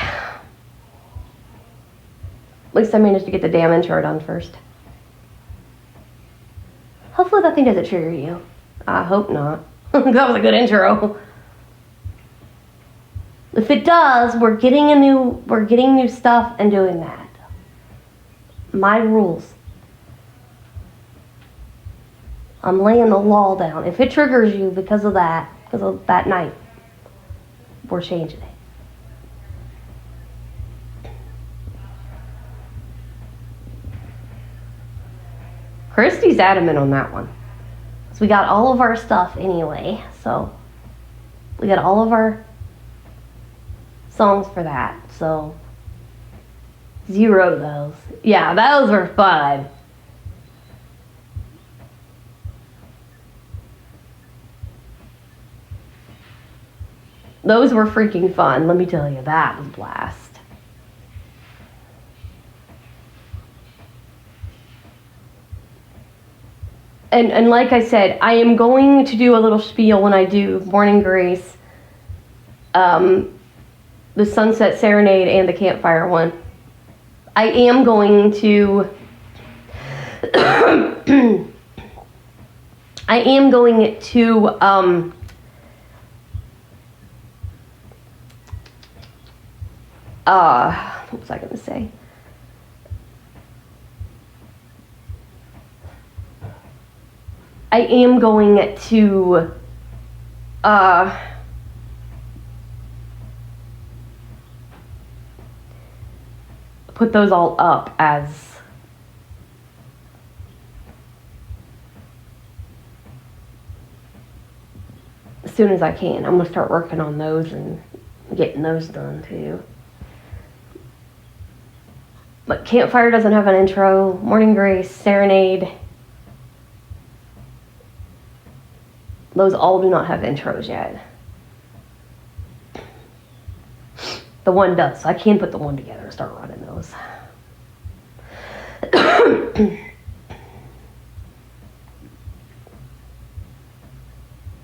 At least I managed to get the damn intro done first. Hopefully that thing doesn't trigger you. I hope not. That was a good intro. If it does, we're getting new stuff and doing that. My rules. I'm laying the law down. If it triggers you because of that night, we're changing it. Christy's adamant on that one. So we got all of our stuff anyway. So we got all of our songs for that. So 0 those. Yeah, those were fun. Those were freaking fun. Let me tell you, that was a blast. And like I said, I am going to do a little spiel when I do Morning Grace, the Sunset Serenade, and the Campfire one. I am going to what was I going to say? I am going to put those all up as soon as I can. I'm going to start working on those and getting those done too. But Campfire doesn't have an intro. Morning Grace, Serenade, those all do not have intros yet. The one does, so I can put the one together and start running those.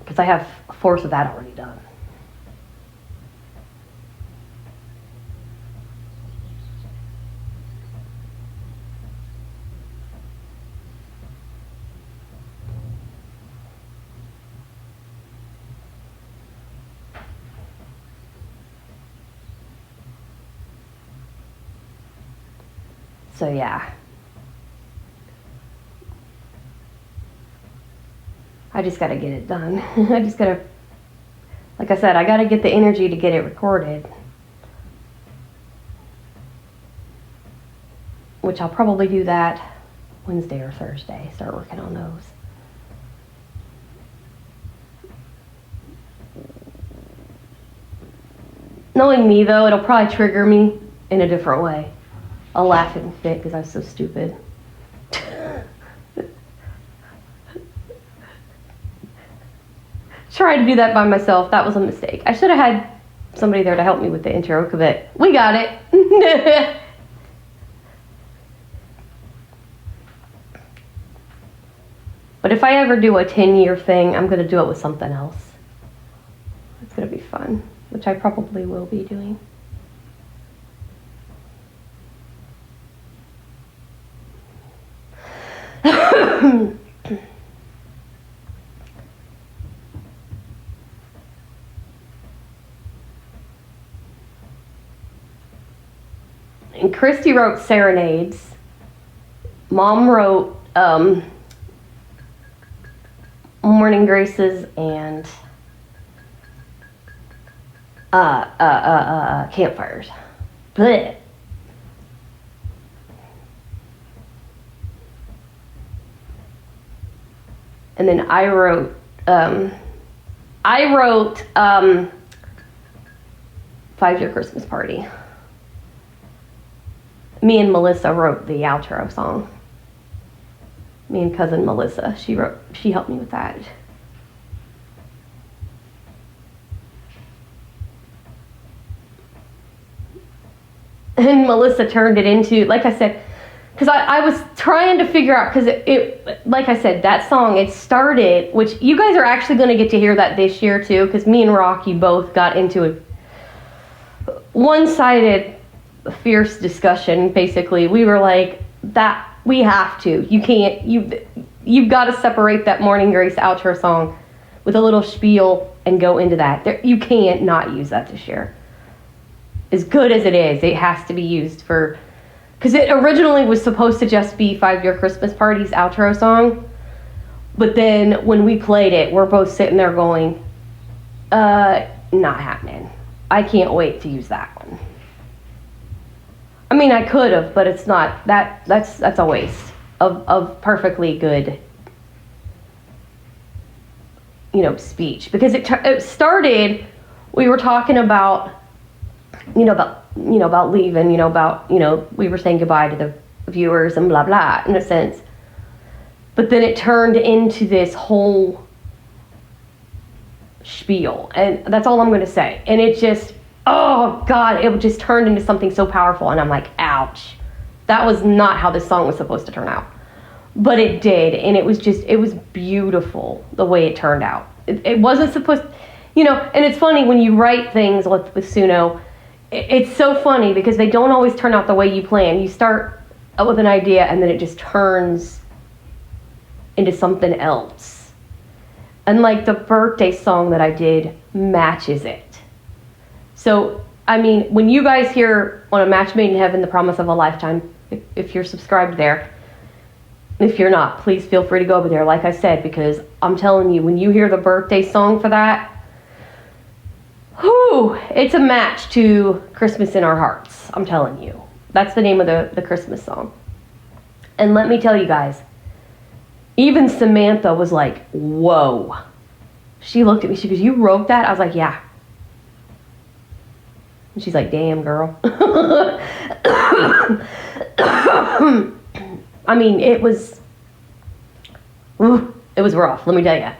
Because I have a fourth of that already done. So yeah, I just gotta get it done. I just gotta Like I said, I got to get the energy to get it recorded. Which I'll probably do that Wednesday or Thursday. Start working on those. Knowing me, though, it'll probably trigger me in a different way. I'll laugh and fit because I'm so stupid. Tried to do that by myself. That was a mistake. I should have had somebody there to help me with the intro, but we got it. But if I ever do a 10-year thing, I'm going to do it with something else. It's going to be fun, which I probably will be doing. And Christy wrote serenades. Mom wrote morning graces and campfires. Blech. And then I wrote 5-Year Christmas Party. Me and Melissa wrote the outro song. Me and cousin Melissa, she helped me with that. And Melissa turned it into, like I said, because I was trying to figure out, because it, like I said, that song, it started, which you guys are actually going to get to hear that this year too, because me and Rocky both got into a one-sided fierce discussion. Basically, we were like, that we have to, you can't, you've got to separate that Morning Grace outro song with a little spiel and go into that. You can't not use that this year. As good as it is, it has to be used for, because it originally was supposed to just be 5-Year Christmas Party's outro song, but then when we played it, we're both sitting there going, not happening. I can't wait to use that one. I mean, I could have, but it's not. That's a waste of perfectly good, speech. Because it started, we were talking about, about leaving, we were saying goodbye to the viewers and blah, blah, in a sense. But then it turned into this whole spiel. And that's all I'm going to say. And it just, oh God, it just turned into something so powerful. And I'm like, ouch. That was not how this song was supposed to turn out. But it did. And it was beautiful the way it turned out. It wasn't supposed, and it's funny when you write things with Suno, it's so funny because they don't always turn out the way you plan. You start with an idea and then it just turns into something else. And like the birthday song that I did matches it. So, I mean, when you guys hear on A Match Made in Heaven, The Promise of a Lifetime, if you're subscribed there, if you're not, please feel free to go over there, like I said, because I'm telling you, when you hear the birthday song for that, whew, it's a match to Christmas in Our Hearts. I'm telling you. That's the name of the Christmas song. And let me tell you guys, even Samantha was like, whoa. She looked at me, she goes, you wrote that? I was like, yeah. And she's like, damn, girl. I mean, it was rough, let me tell you.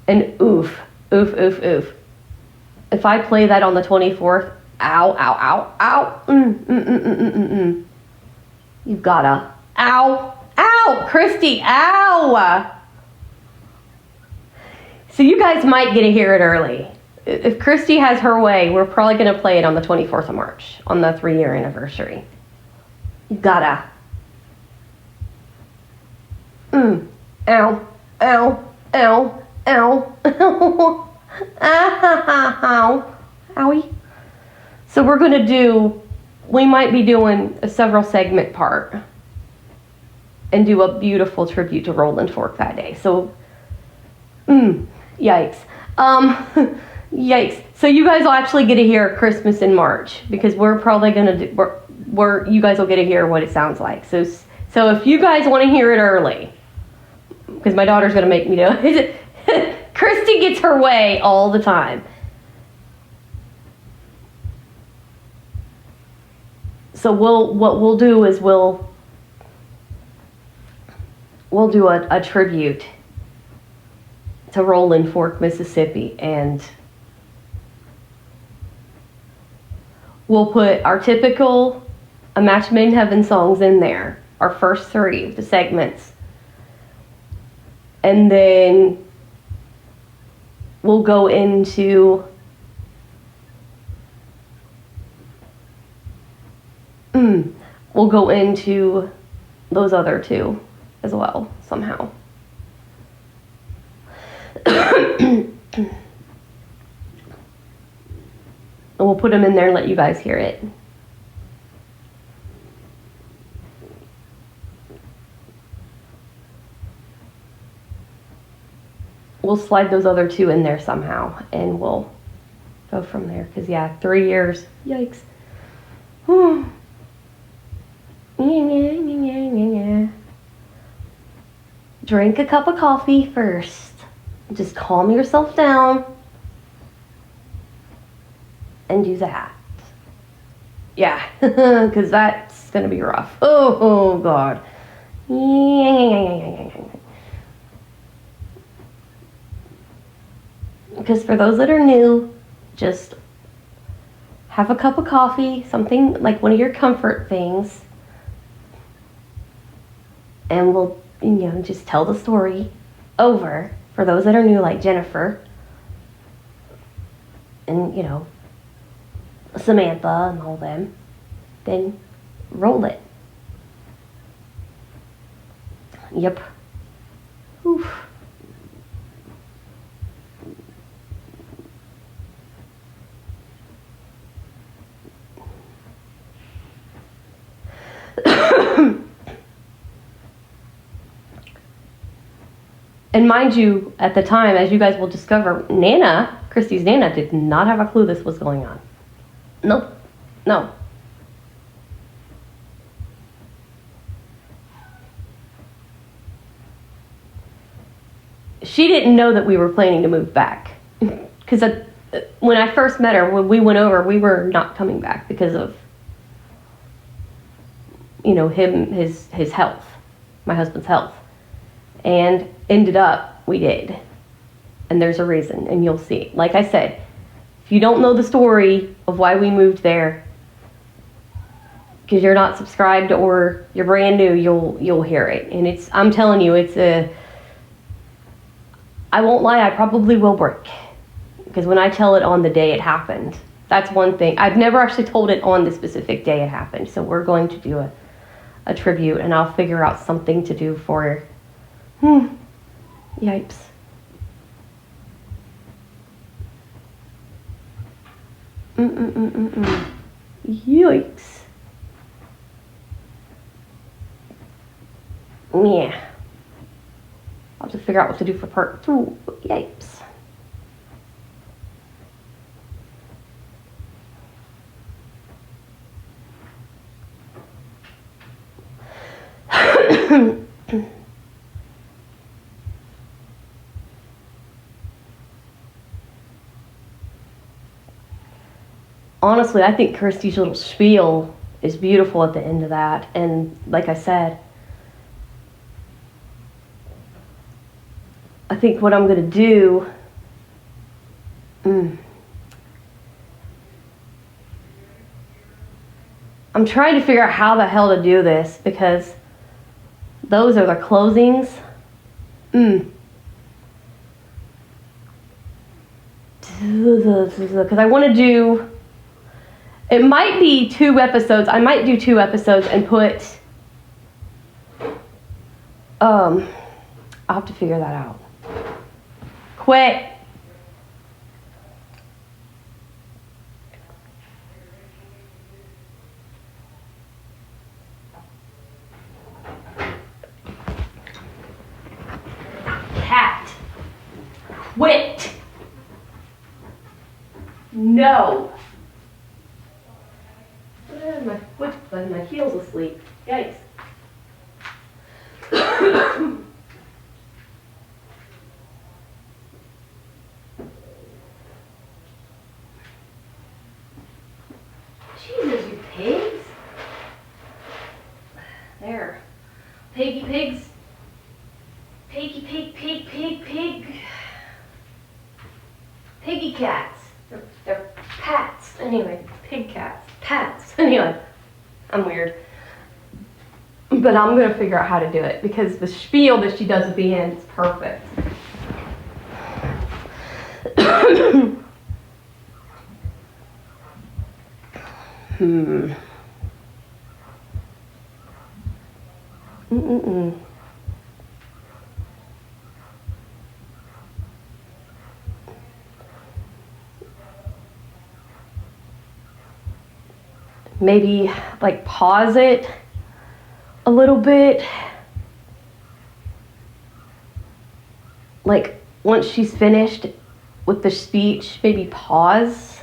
And oof. If I play that on the 24th, ow. You've gotta, ow, Christy, ow. So you guys might get to hear it early. If Christy has her way, we're probably gonna play it on the 24th of March, on the 3-year anniversary. You gotta, ow. Owie. So we might be doing a several segment part and do a beautiful tribute to Roland Fork that day. So, yikes. Yikes. So you guys will actually get to hear Christmas in March because we're probably gonna do. You guys will get to hear what it sounds like. So if you guys want to hear it early, because my daughter's gonna make me do it. Christy gets her way all the time. So what we'll do is we'll do a tribute to Rolling Fork, Mississippi, and we'll put our typical A Match Made in Heaven songs in there, our first 3 of the segments, and then we'll go into those other 2 as well somehow. And we'll put them in there and let you guys hear it. We'll slide those other 2 in there somehow, and we'll go from there. Because, yeah, 3 years. Yikes. Drink a cup of coffee first. Just calm yourself down. And do that. Yeah, because that's going to be rough. Oh, God. Because for those that are new, just have a cup of coffee, something like one of your comfort things, and we'll, just tell the story over for those that are new, like Jennifer and, Samantha and all them. Then roll it. Yep. Oof. And mind you, at the time, as you guys will discover, Christy's Nana, did not have a clue this was going on. Nope. No. She didn't know that we were planning to move back. Because when I first met her, when we went over, we were not coming back because of, his health, my husband's health. And ended up, we did. And there's a reason, and you'll see. Like I said, if you don't know the story of why we moved there, because you're not subscribed or you're brand new, you'll hear it. And I'm telling you, I won't lie, I probably will break. Because when I tell it on the day it happened, that's one thing. I've never actually told it on the specific day it happened. So we're going to do a tribute, and I'll figure out something to do for Yipes. Yikes. Yeah. I'll have to figure out what to do for part 2. Yipes. Honestly, I think Kirsty's little spiel is beautiful at the end of that. And like I said, I think what I'm going to do, I'm trying to figure out how the hell to do this, because those are the closings. Because I want to do, it might be 2 episodes. I might do 2 episodes and put, I'll have to figure that out. Quit. Cat. Quit. No. My foot, my heel's asleep. Yikes. Jesus, you pigs. There. Piggy pigs. Piggy pig, pig, pig, pig. Piggy cats. They're pats. Anyway, pig cats. Pats. Anyway, I'm weird. But I'm going to figure out how to do it because the spiel that she does at the end is perfect. Maybe like pause it a little bit. Like once she's finished with the speech, maybe pause.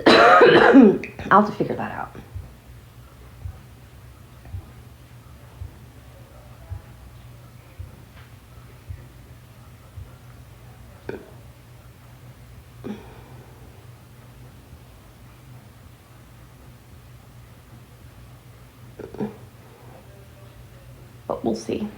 I'll have to figure that out. But we'll see.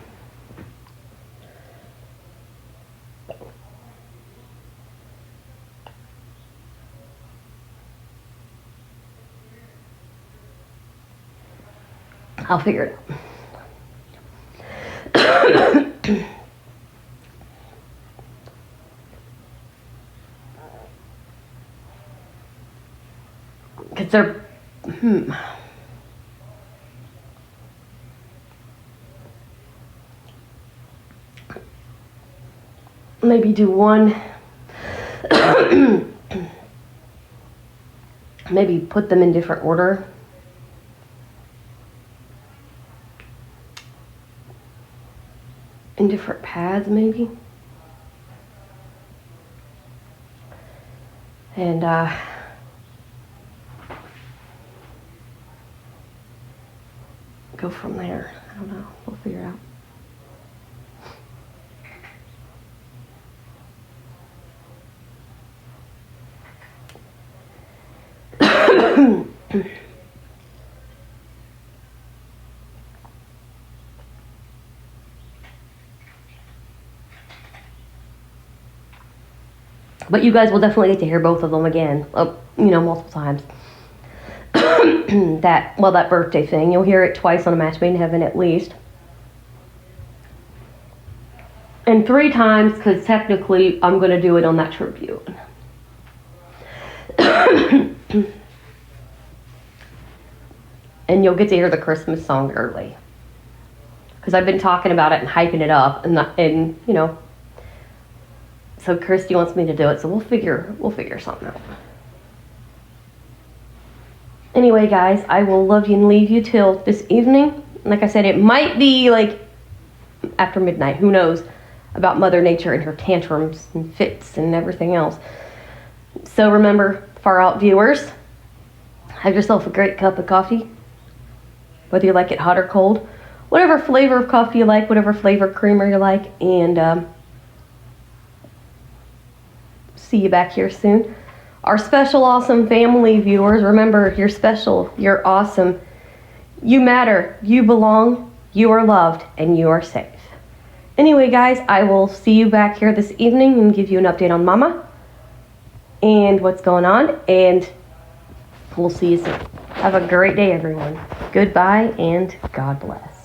I'll figure it out. Because they're... Maybe do one. Maybe put them in different order. In different pads, maybe. And go from there. I don't know. We'll figure it out. But you guys will definitely get to hear both of them again, multiple times. that birthday thing, you'll hear it twice on A Match Made in Heaven at least. And 3 times, because technically I'm going to do it on that tribute. And you'll get to hear the Christmas song early. Because I've been talking about it and hyping it up, and so Christy wants me to do it, so we'll figure something out. Anyway, guys, I will love you and leave you till this evening. Like I said, it might be like after midnight, who knows, about Mother Nature and her tantrums and fits and everything else. So remember, far out viewers, have yourself a great cup of coffee, whether you like it hot or cold, whatever flavor of coffee you like, whatever flavor creamer you like, and see you back here soon. Our special awesome family viewers, remember, you're special, you're awesome, you matter, you belong, you are loved, and you are safe. Anyway, guys, I will see you back here this evening and give you an update on Mama and what's going on, and we'll see you soon. Have a great day, everyone. Goodbye, and God bless.